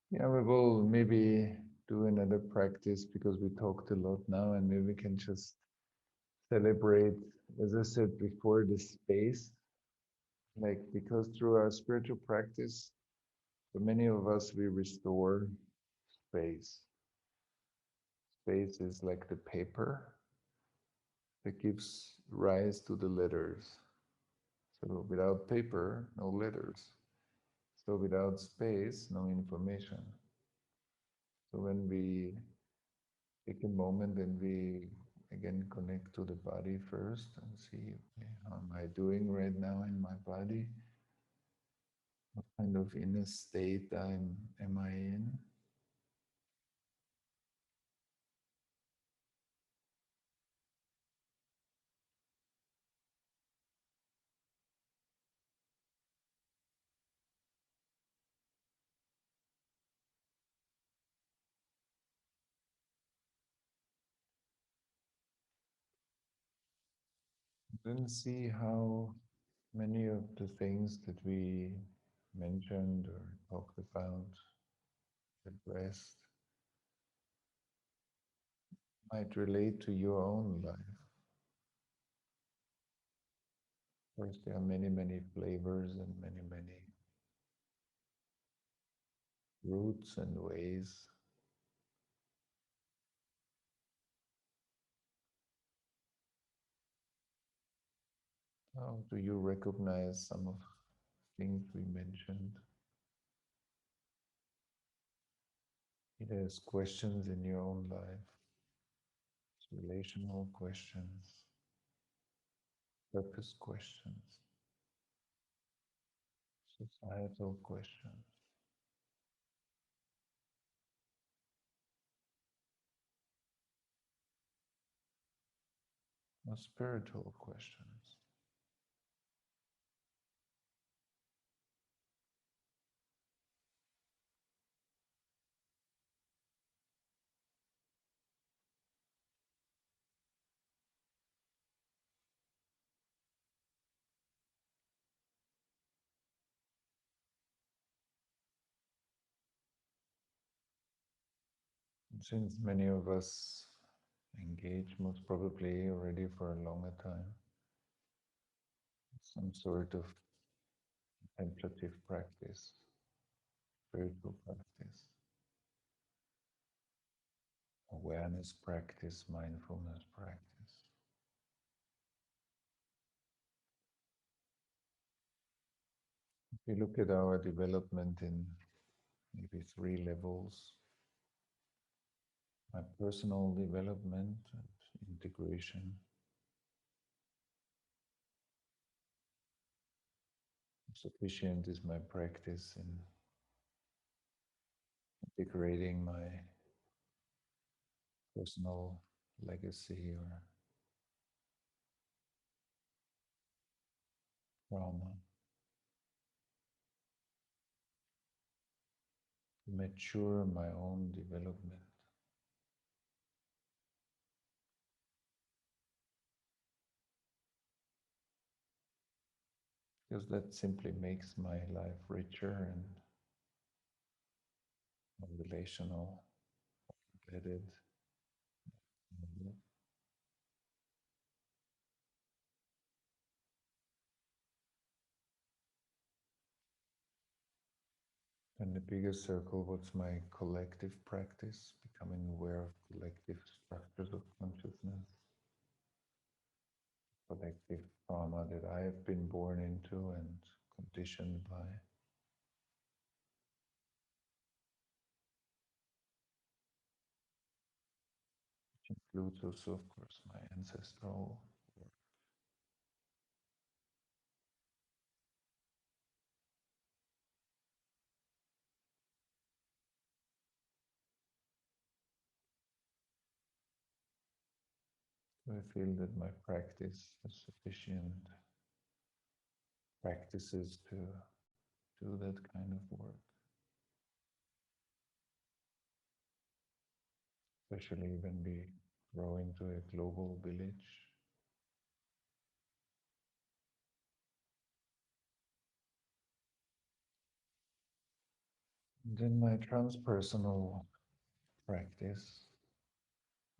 Yeah, we will maybe do another practice because we talked a lot now, and maybe we can just celebrate, as I said before, the space. Like, because through our spiritual practice, for many of us, we restore space. Space is like the paper that gives rise to the letters. So without paper, no letters. So without space, no information. So when we take a moment and we again connect to the body first and see, okay, how am I doing right now in my body? What kind of inner state am I in? Then see how many of the things that we mentioned or talked about, addressed, might relate to your own life. Of course, there are many, many flavors and many, many routes and ways. How do you recognize some of the things we mentioned? It has questions in your own life, relational questions, purpose questions, societal questions, or spiritual questions. Since many of us engage most probably already for a longer time, some sort of contemplative practice, spiritual practice, awareness practice, mindfulness practice. If we look at our development in maybe three levels, my personal development and integration. Sufficient is my practice in integrating my personal legacy or trauma, to mature my own development. Because that simply makes my life richer and relational, embedded. And the bigger circle, what's my collective practice? Becoming aware of collective structures of consciousness, collective trauma that I have been born into and conditioned by, which includes also, of course, my ancestral work. So I feel that my practice is sufficient practices to do that kind of work, especially when we grow into a global village. And then my transpersonal practice,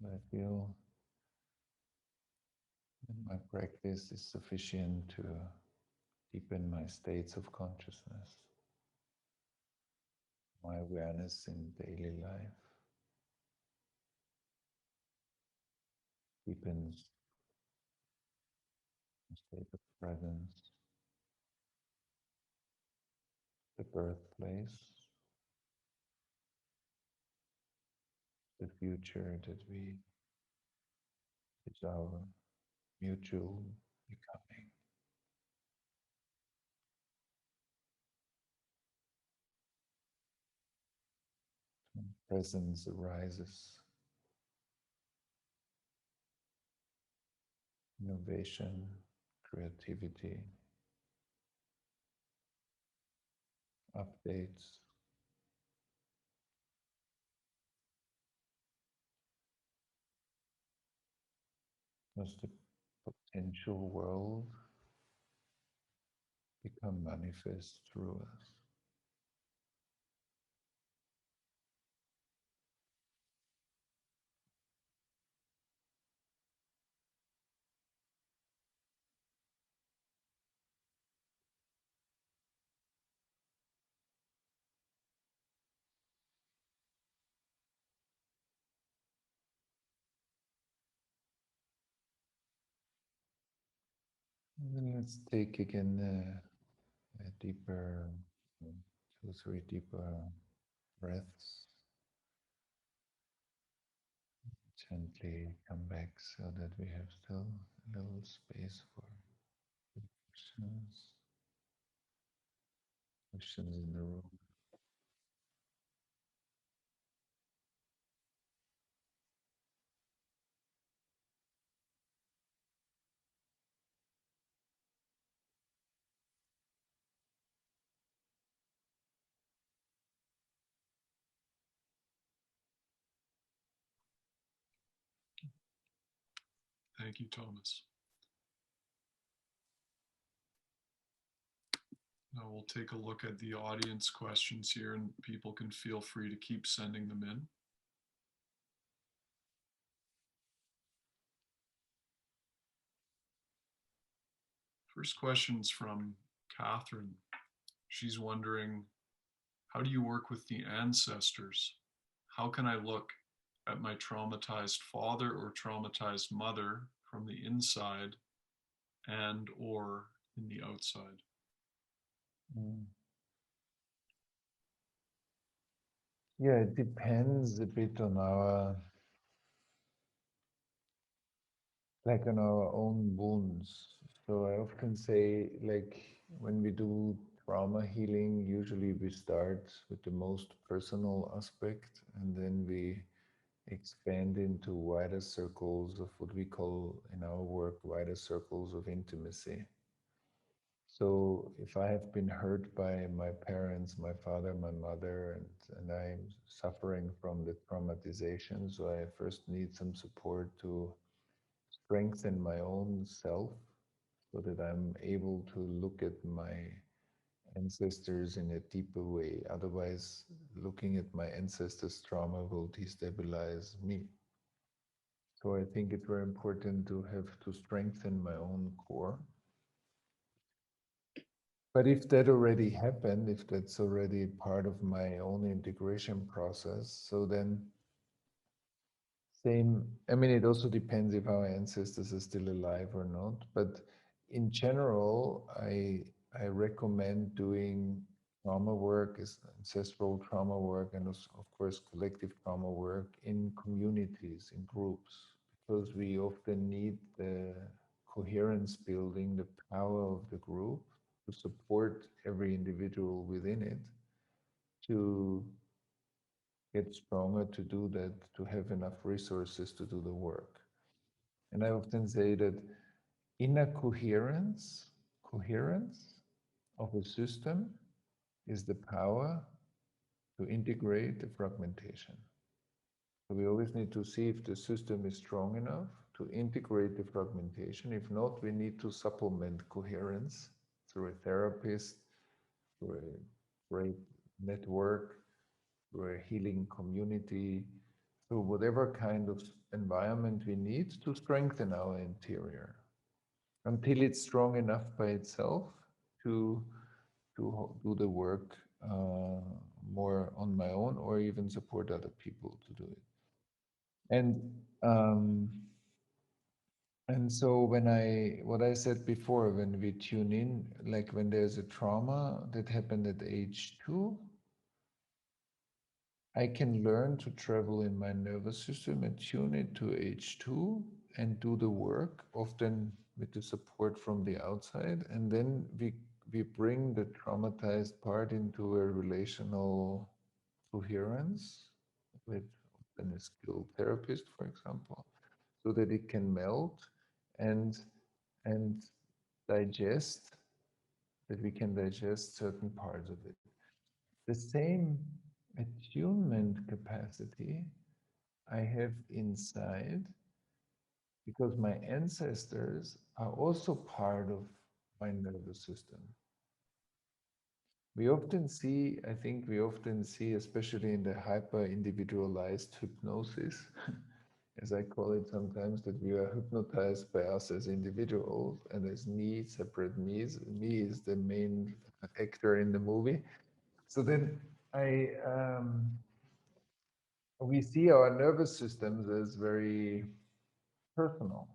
I feel that my practice is sufficient to deepen my states of consciousness, my awareness in daily life, deepens the state of presence, the birthplace, the future that we is our mutual becoming. When presence arises, innovation, creativity, updates, does the potential world become manifest through us. And then let's take again a deeper, 2, 3 deeper breaths. Gently come back so that we have still a little space for questions. Questions in the room. Thank you, Thomas. Now we'll take a look at the audience questions here, and people can feel free to keep sending them in. First question's from Catherine. She's wondering, how do you work with the ancestors? How can I look at my traumatized father or traumatized mother from the inside and or in the outside? Mm. Yeah, it depends a bit on our, like on our own wounds. So I often say, like when we do trauma healing, usually we start with the most personal aspect and then we expand into wider circles of what we call in our work wider circles of intimacy. So if I have been hurt by my parents, my father, my mother, and I'm suffering from the traumatization, so I first need some support to strengthen my own self so that I'm able to look at my ancestors in a deeper way. Otherwise, looking at my ancestors' trauma will destabilize me. So I think it's very important to have to strengthen my own core. But if that already happened, if that's already part of my own integration process, so then same, I mean, it also depends if our ancestors are still alive or not. But in general, I recommend doing trauma work, is ancestral trauma work, and of course collective trauma work in communities, in groups, because we often need the coherence building, the power of the group to support every individual within it to get stronger to do that, to have enough resources to do the work. And I often say that inner coherence of a system is the power to integrate the fragmentation. So we always need to see if the system is strong enough to integrate the fragmentation. If not, we need to supplement coherence through a therapist, through a great network, through a healing community, through whatever kind of environment we need to strengthen our interior until it's strong enough by itself to do the work more on my own or even support other people to do it. And um, and so what I said before, when we tune in, like when there's a trauma that happened at age 2, I can learn to travel in my nervous system and tune it to H2 and do the work, often with the support from the outside. And then we bring the traumatized part into a relational coherence with often a skilled therapist, for example, so that it can melt and and digest, that we can digest certain parts of it. The same attunement capacity I have inside because my ancestors are also part of my nervous system. We often see, I think we often see, especially in the hyper individualized hypnosis, as I call it sometimes, that we are hypnotized by us as individuals and as me, separate me's. Me is the main actor in the movie. So then we see our nervous systems as very personal.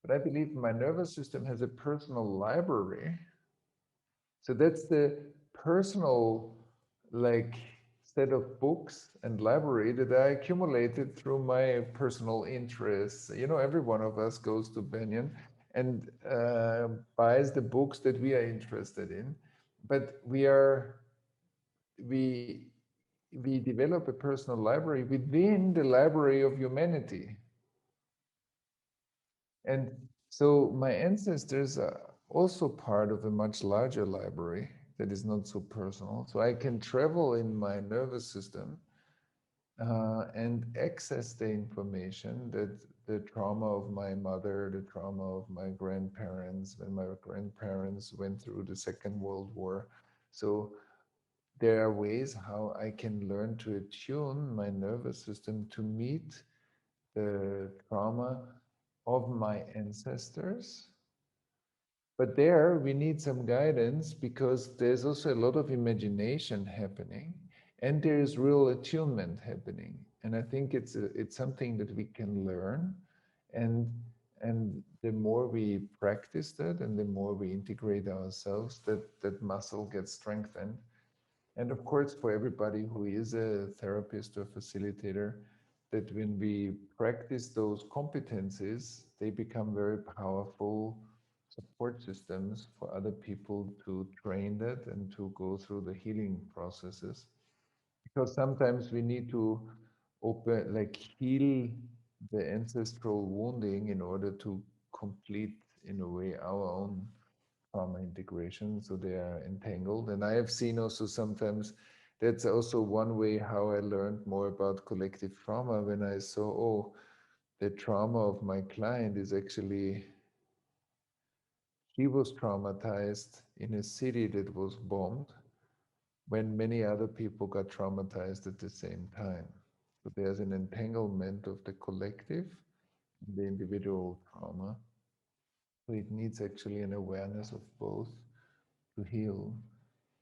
But I believe my nervous system has a personal library. So that's the personal, like, set of books and library that I accumulated through my personal interests. You know, every one of us goes to Banyen and buys the books that we are interested in. But we we develop a personal library within the library of humanity. And so my ancestors are also part of a much larger library that is not so personal. So I can travel in my nervous system and access the information that the trauma of my mother, the trauma of my grandparents, when my grandparents went through the Second World War. So there are ways how I can learn to attune my nervous system to meet the trauma of my ancestors. But there we need some guidance because there's also a lot of imagination happening and there is real attunement happening. And I think it's something that we can learn, and the more we practice that and the more we integrate ourselves, that muscle gets strengthened. And of course, for everybody who is a therapist or facilitator, that when we practice those competencies, they become very powerful support systems for other people to train that and to go through the healing processes. Because sometimes we need to open, like, heal the ancestral wounding in order to complete, in a way, our own trauma integration, so they are entangled. And I have seen also sometimes that's also one way how I learned more about collective trauma, when I saw, oh, the trauma of my client is actually She was traumatized in a city that was bombed when many other people got traumatized at the same time. So there's an entanglement of the collective and the individual trauma. So it needs actually an awareness of both to heal.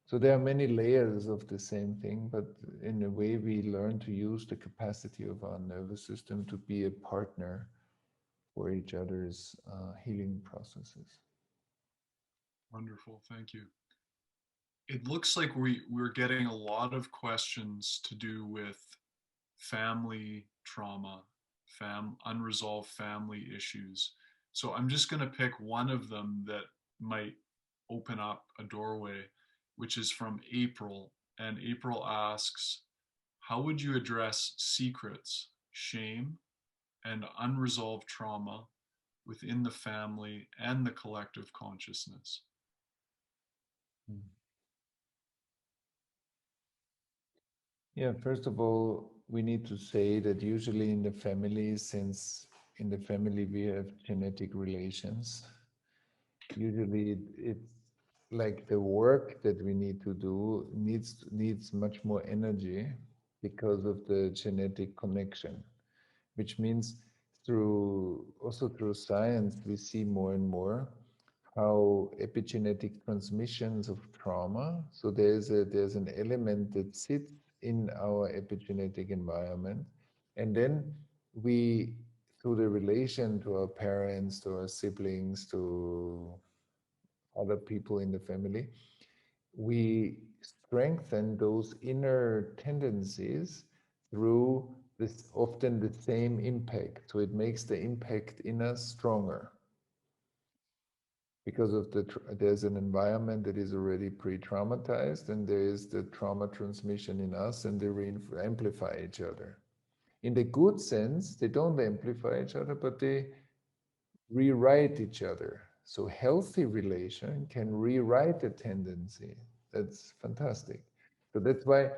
So there are many layers of the same thing, but in a way we learn to use the capacity of our nervous system to be a partner for each other's healing processes. Wonderful. Thank you. It looks like we're getting a lot of questions to do with family trauma, unresolved family issues. So I'm just going to pick one of them that might open up a doorway, which is from April. And April asks, how would you address secrets, shame, and unresolved trauma within the family and the collective consciousness? Mm. Yeah, first of all, we need to say that usually in the family, since in the family we have genetic relations, usually it's like the work that we need to do needs much more energy because of the genetic connection, which means through science we see more and more how epigenetic transmissions of trauma. So there's an element that sits in our epigenetic environment, and then we, through the relation to our parents, to our siblings, to other people in the family, we strengthen those inner tendencies through this often the same impact. So it makes the impact in us stronger because of there's an environment that is already pre-traumatized, and there is the trauma transmission in us, and they amplify each other. In the good sense, they don't amplify each other, but they rewrite each other. So healthy relation can rewrite a tendency. That's fantastic. So that's why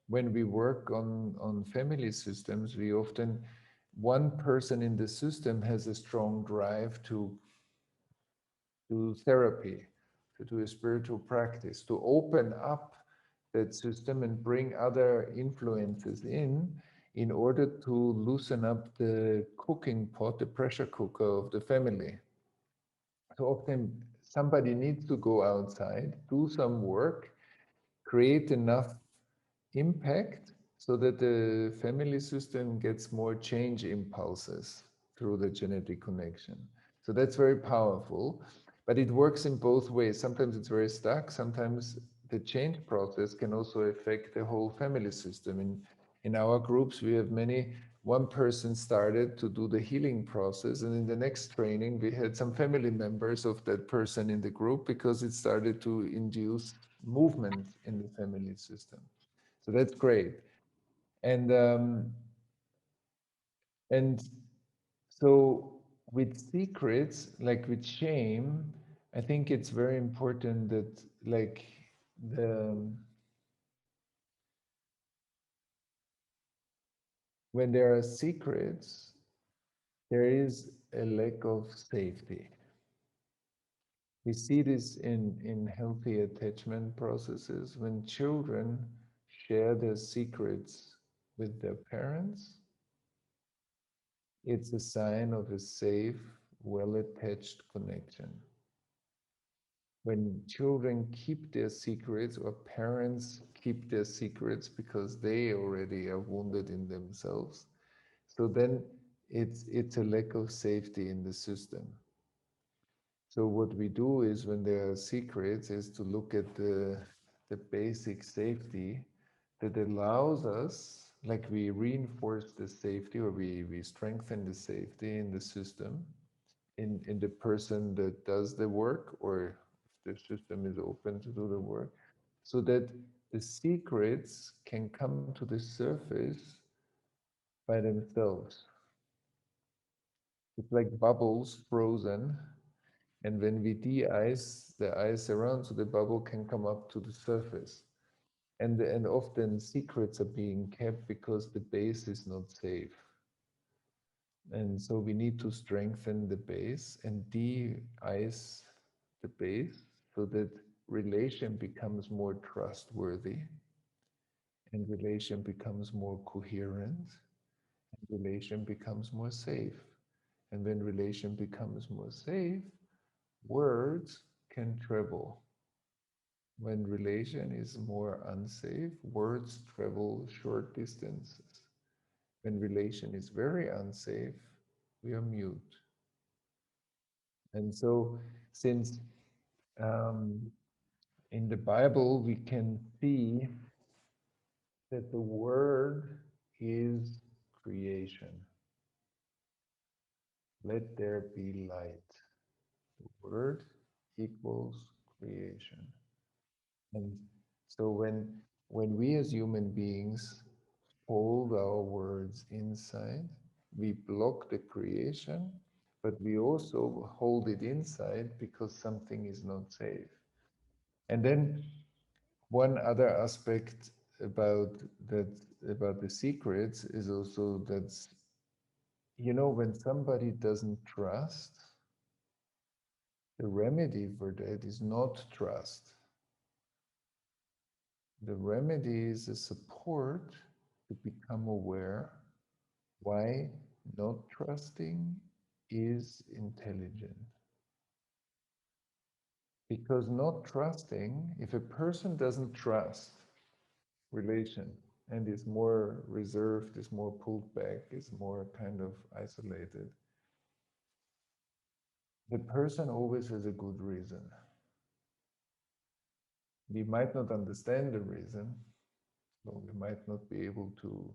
when we work on family systems, we often, one person in the system has a strong drive to do therapy, to do a spiritual practice, to open up that system and bring other influences in order to loosen up the cooking pot, the pressure cooker of the family. So often somebody needs to go outside, do some work, create enough impact so that the family system gets more change impulses through the genetic connection. So that's very powerful, but it works in both ways. Sometimes it's very stuck, sometimes the change process can also affect the whole family system. In our groups, we have many, one person started to do the healing process, and in the next training, we had some family members of that person in the group because it started to induce movement in the family system. So that's great. And and so with secrets, like with shame, I think it's very important that like the when there are secrets, there is a lack of safety. We see this in healthy attachment processes. When children share their secrets with their parents, it's a sign of a safe, well-attached connection. When children keep their secrets or parents keep their secrets because they already are wounded in themselves, so then it's a lack of safety in the system. So what we do is when there are secrets is to look at the basic safety that allows us, like we reinforce the safety or we strengthen the safety in the system, in the person that does the work, or if the system is open to do the work, so that the secrets can come to the surface by themselves. It's like bubbles frozen, and when we de-ice the ice around, so the bubble can come up to the surface. And often secrets are being kept because the base is not safe. And so we need to strengthen the base and de-ice the base so that relation becomes more trustworthy and relation becomes more coherent and relation becomes more safe. And when relation becomes more safe, words can travel. When relation is more unsafe, words travel short distances. When relation is very unsafe, we are mute. And so, since in the Bible we can see that the word is creation. Let there be light. The word equals creation. And so when we as human beings hold our words inside, we block the creation, but we also hold it inside because something is not safe. And then one other aspect about that, about the secrets, is also that, you know, when somebody doesn't trust, the remedy for that is not trust. The remedy is a support to become aware why not trusting is intelligent. Because not trusting, if a person doesn't trust relation and is more reserved, is more pulled back, is more kind of isolated, the person always has a good reason. We might not understand the reason, so we might not be able to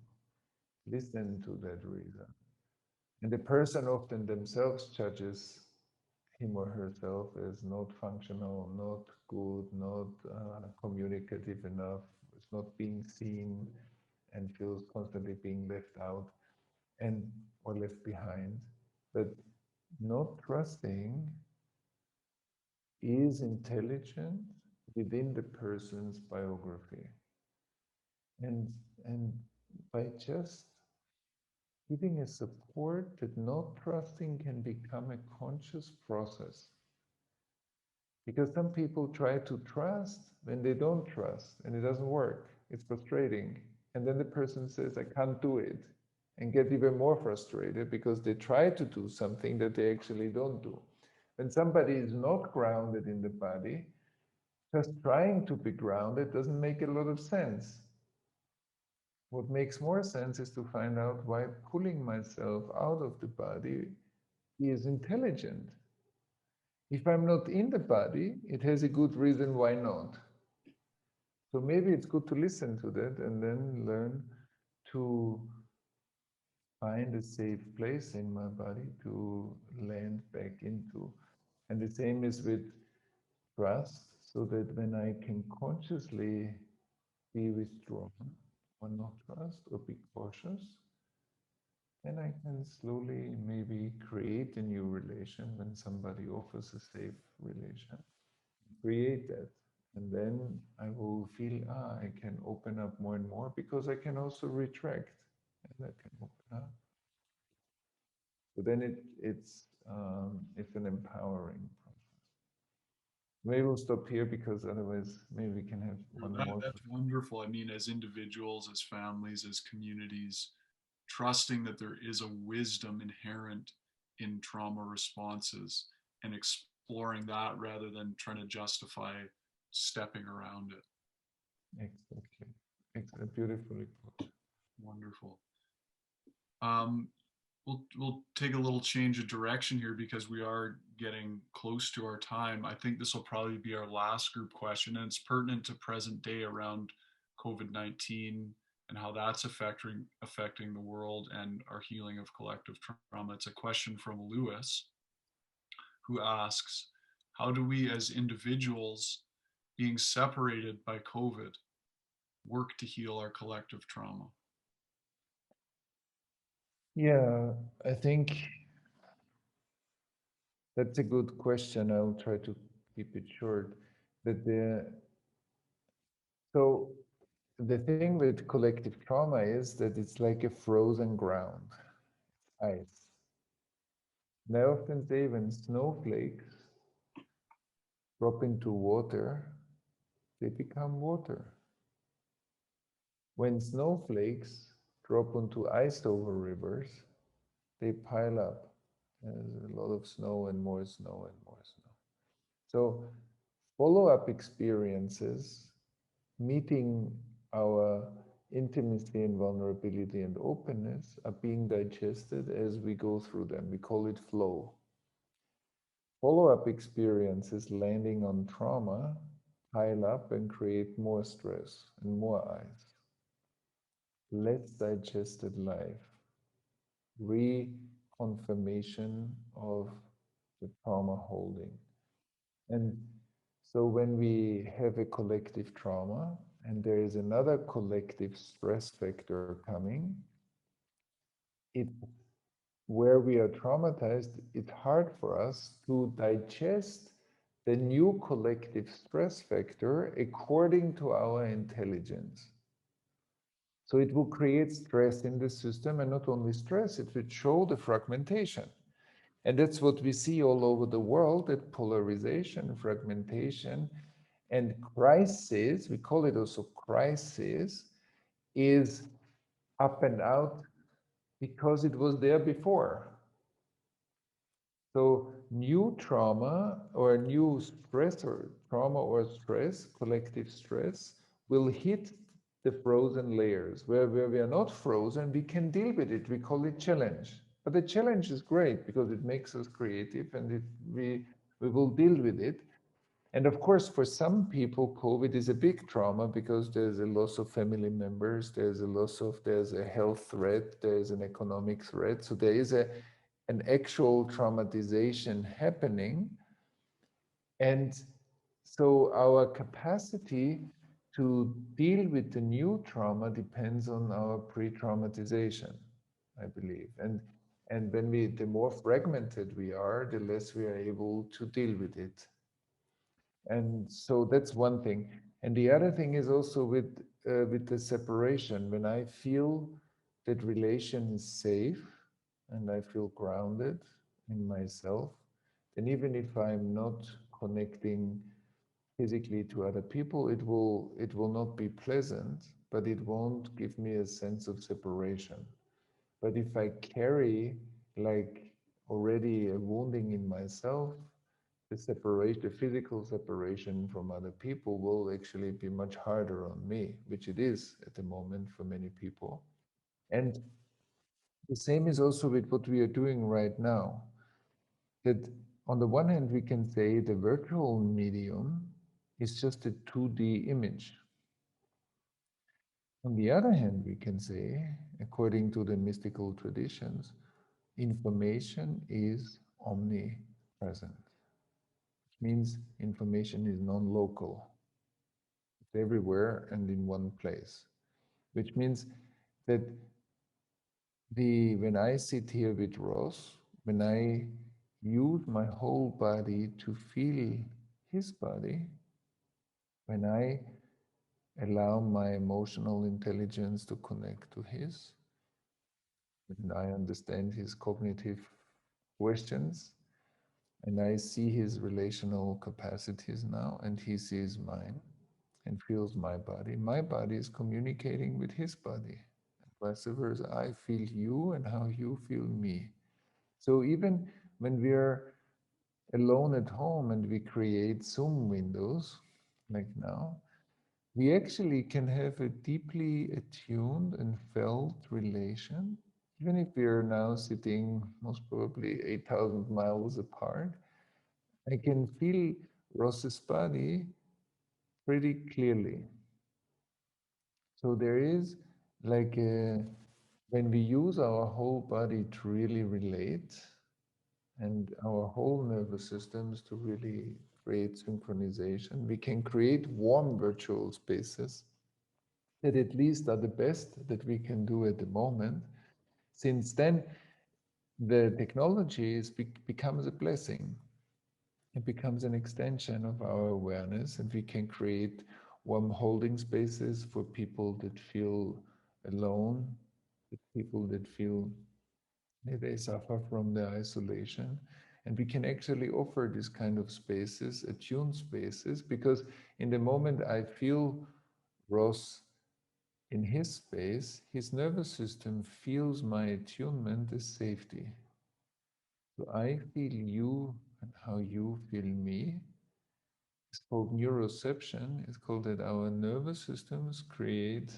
listen to that reason. And the person often themselves judges him or herself as not functional, not good, not communicative enough, is not being seen, and feels constantly being left out and or left behind. But not trusting is intelligent within the person's biography. And by just giving a support that not trusting can become a conscious process. Because some people try to trust when they don't trust and it doesn't work. It's frustrating. And then the person says, I can't do it, and get even more frustrated because they try to do something that they actually don't do. When somebody is not grounded in the body, just trying to be grounded doesn't make a lot of sense. What makes more sense is to find out why pulling myself out of the body is intelligent. If I'm not in the body, it has a good reason why not. So maybe it's good to listen to that and then learn to find a safe place in my body to land back into. And the same is with trust, so that when I can consciously be withdrawn or not trust or be cautious, then I can slowly maybe create a new relation when somebody offers a safe relation. Create that. And then I will feel, I can open up more and more because I can also retract and I can open up. So then it's an empowering process. Maybe we'll stop here because otherwise maybe we can have one more. That's wonderful. I mean, as individuals, as families, as communities, trusting that there is a wisdom inherent in trauma responses and exploring that rather than trying to justify stepping around it. Exactly. Exactly. Beautifully put. Wonderful. Um, we'll take a little change of direction here because we are getting close to our time. I think this will probably be our last group question, and it's pertinent to present day around COVID-19 and how that's affecting the world and our healing of collective trauma. It's a question from Lewis, who asks, how do we as individuals being separated by COVID work to heal our collective trauma? Yeah, I think that's a good question. I'll try to keep it short. But so the thing with collective trauma is that it's like a frozen ground, ice. And I often say when snowflakes drop into water, they become water. When snowflakes drop onto iced over rivers, they pile up. There's a lot of snow and more snow and more snow. So follow-up experiences, meeting our intimacy and vulnerability and openness, are being digested as we go through them. We call it flow. Follow-up experiences landing on trauma pile up and create more stress and more ice. Less digested life, reconfirmation of the trauma holding. And so when we have a collective trauma and there is another collective stress factor coming, it where we are traumatized, it's hard for us to digest the new collective stress factor according to our intelligence. So it will create stress in the system, and not only stress, it will show the fragmentation. And that's what we see all over the world, that polarization, fragmentation, and crisis, we call it also crisis, is up and out because it was there before. So new trauma or new stress or trauma or stress, collective stress, will hit the frozen layers. Where we are not frozen, we can deal with it. We call it challenge. But the challenge is great because it makes us creative and we will deal with it. And of course, for some people, COVID is a big trauma because there's a loss of family members, there's a health threat, there's an economic threat. So there is an actual traumatization happening. And so our capacity to deal with the new trauma depends on our pre-traumatization, I believe. And the more fragmented we are, the less we are able to deal with it. And so that's one thing. And the other thing is also with the separation. When I feel that relation is safe and I feel grounded in myself, then even if I'm not connecting physically to other people, it will not be pleasant, but it won't give me a sense of separation. But if I carry like already a wounding in myself, the physical separation from other people will actually be much harder on me, which it is at the moment for many people. And the same is also with what we are doing right now. That on the one hand, we can say the virtual medium is just a 2D image. On the other hand, we can say, according to the mystical traditions, information is omnipresent. Means information is non-local. It's everywhere and in one place. Which means that when I sit here with Ross, when I use my whole body to feel his body, when I allow my emotional intelligence to connect to his, when I understand his cognitive questions, and I see his relational capacities now, and he sees mine and feels my body is communicating with his body. And vice versa, I feel you and how you feel me. So even when we are alone at home and we create Zoom windows, like now, we actually can have a deeply attuned and felt relation, even if we are now sitting most probably 8,000 miles apart. I can feel Ross's body pretty clearly. So there is like when we use our whole body to really relate and our whole nervous systems to really create synchronization, we can create warm virtual spaces that at least are the best that we can do at the moment. Since then, the technology becomes a blessing. It becomes an extension of our awareness, and we can create warm holding spaces for people that feel alone, the people that feel that they suffer from the isolation. And we can actually offer this kind of spaces, attuned spaces, because in the moment I feel Ross in his space, his nervous system feels my attunement as safety. So I feel you and how you feel me. It's called neuroception. It's called that our nervous systems create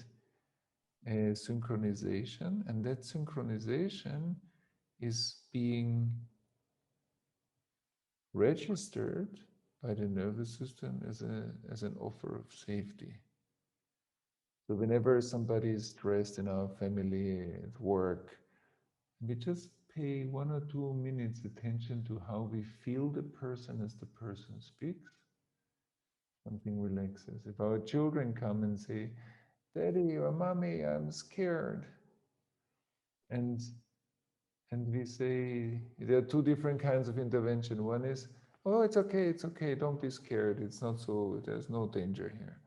a synchronization, and that synchronization is being registered by the nervous system as an offer of safety. So whenever somebody is stressed in our family, at work, we just pay 1 or 2 minutes attention to how we feel the person as the person speaks. Something relaxes. If our children come and say, Daddy or Mommy, I'm scared. And and we say there are two different kinds of intervention. One is, oh, it's okay, don't be scared. It's not so, there's no danger here.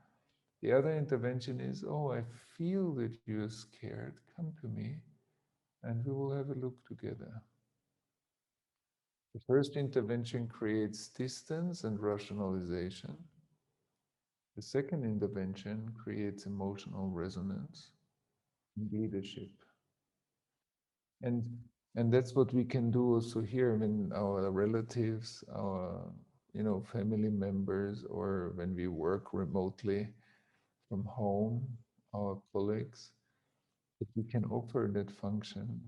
The other intervention is, oh, I feel that you're scared. Come to me and we will have a look together. The first intervention creates distance and rationalization. The second intervention creates emotional resonance and leadership. And and that's what we can do also here when our relatives, our family members, or when we work remotely from home, our colleagues, that we can offer that function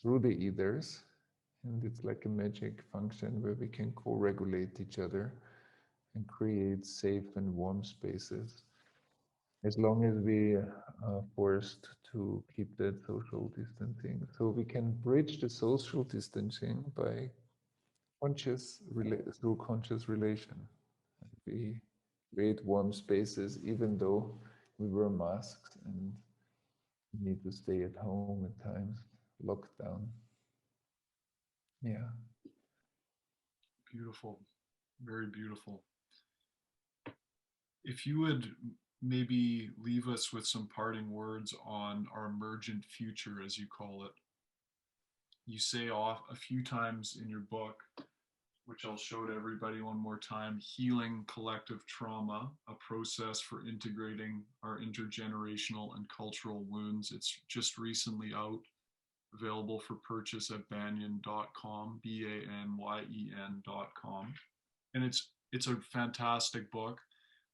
through the ethers. And it's like a magic function where we can co-regulate each other and create safe and warm spaces, as long as we are forced to keep that social distancing. So we can bridge the social distancing by through conscious relation. We create warm spaces even though we wear masks and need to stay at home at times, locked down. Yeah. Beautiful. Very beautiful. If you would maybe leave us with some parting words on our emergent future, as you call it. You say off a few times in your book, which I'll show to everybody one more time, healing collective trauma, a process for integrating our intergenerational and cultural wounds. It's just recently out, available for purchase at banyen.com, BANYEN.com. And it's a fantastic book.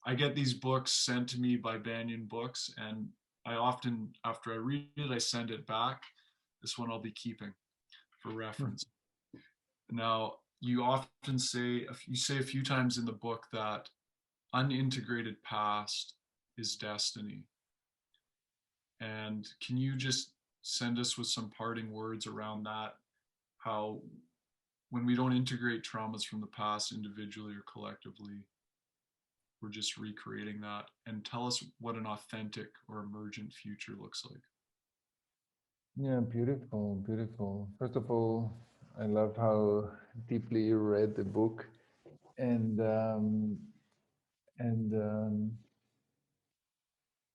I get these books sent to me by Banyen Books, and I often, after I read it, I send it back. This one I'll be keeping for reference. Now, you say a few times in the book that unintegrated past is destiny. And can you just send us with some parting words around that? How, when we don't integrate traumas from the past individually or collectively, we're just recreating that, and tell us what an authentic or emergent future looks like. Yeah, beautiful, beautiful. First of all, I love how deeply you read the book, and and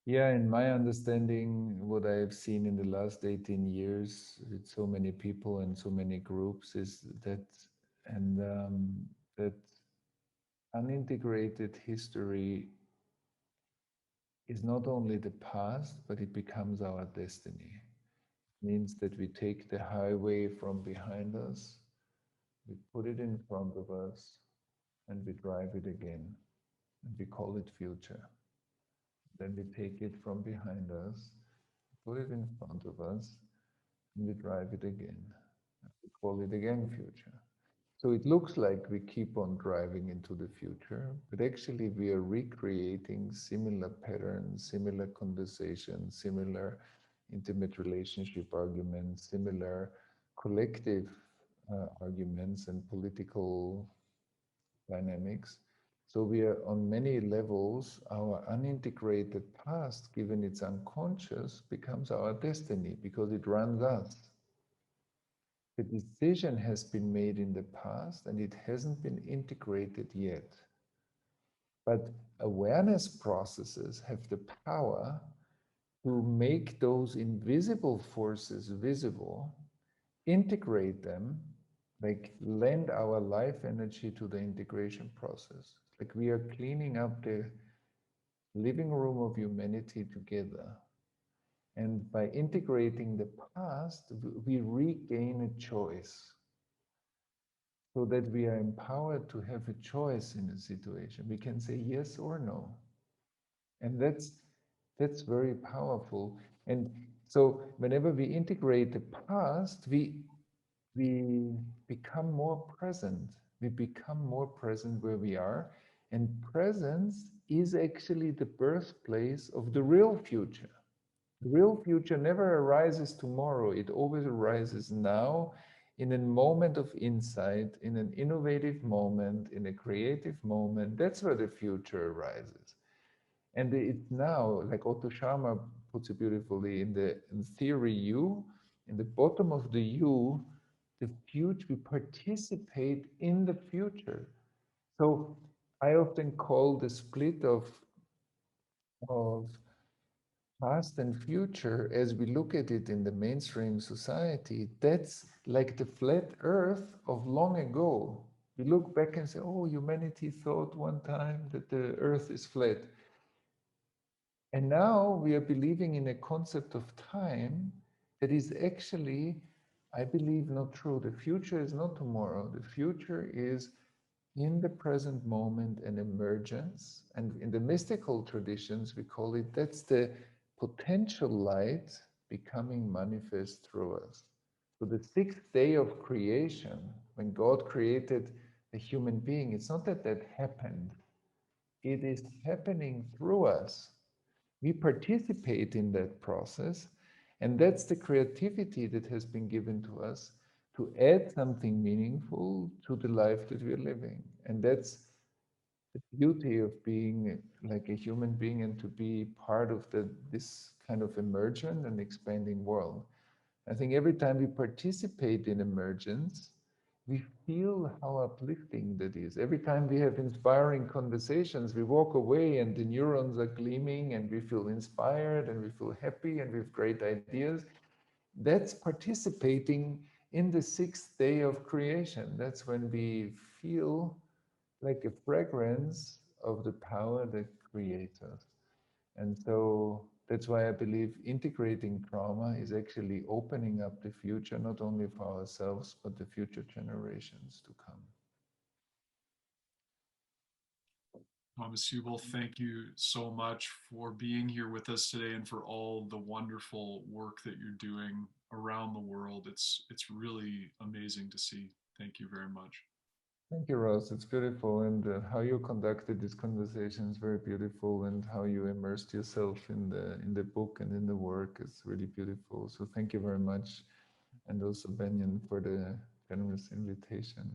yeah, in my understanding, what I have seen in the last 18 years with so many people and so many groups is that, and that unintegrated history is not only the past, but it becomes our destiny. It means that we take the highway from behind us, we put it in front of us, and we drive it again, and we call it future. Then we take it from behind us, put it in front of us, and we drive it again. We call it again future. So it looks like we keep on driving into the future, but actually we are recreating similar patterns, similar conversations, similar intimate relationship arguments, similar collective arguments and political dynamics. So we are on many levels, our unintegrated past, given it's unconscious, becomes our destiny because it runs us. The decision has been made in the past and it hasn't been integrated yet. But awareness processes have the power to make those invisible forces visible, integrate them, like lend our life energy to the integration process. Like we are cleaning up the living room of humanity together. And by integrating the past, we regain a choice so that we are empowered to have a choice in a situation. We can say yes or no. And that's very powerful. And so whenever we integrate the past, we become more present. We become more present where we are. And presence is actually the birthplace of the real future. The real future never arises tomorrow. It always arises now in a moment of insight, in an innovative moment, in a creative moment. That's where the future arises. And it's now, like Otto Scharmer puts it beautifully, in theory U, in the bottom of the U, the future, we participate in the future. So I often call the split of past and future, as we look at it in the mainstream society, that's like the flat earth of long ago. We look back and say, oh, humanity thought one time that the earth is flat. And now we are believing in a concept of time that is actually, I believe, not true. The future is not tomorrow. The future is in the present moment an emergence. And in the mystical traditions, we call it that's the potential light becoming manifest through us. So the sixth day of creation, when God created a human being, it's not that that happened. It is happening through us. We participate in that process, and that's the creativity that has been given to us to add something meaningful to the life that we're living. And that's the beauty of being like a human being and to be part of this kind of emergent and expanding world. I think every time we participate in emergence, we feel how uplifting that is. Every time we have inspiring conversations, we walk away and the neurons are gleaming and we feel inspired and we feel happy and we have great ideas. That's participating in the sixth day of creation. That's when we feel like a fragrance of the power that creates us. And so that's why I believe integrating trauma is actually opening up the future, not only for ourselves, but the future generations to come. Thomas Hübl, thank you so much for being here with us today and for all the wonderful work that you're doing around the world. It's really amazing to see. Thank you very much. Thank you, Ross. It's beautiful. And how you conducted this conversation is very beautiful. And how you immersed yourself in the book and in the work is really beautiful. So thank you very much. And also, Banyen, for the generous invitation.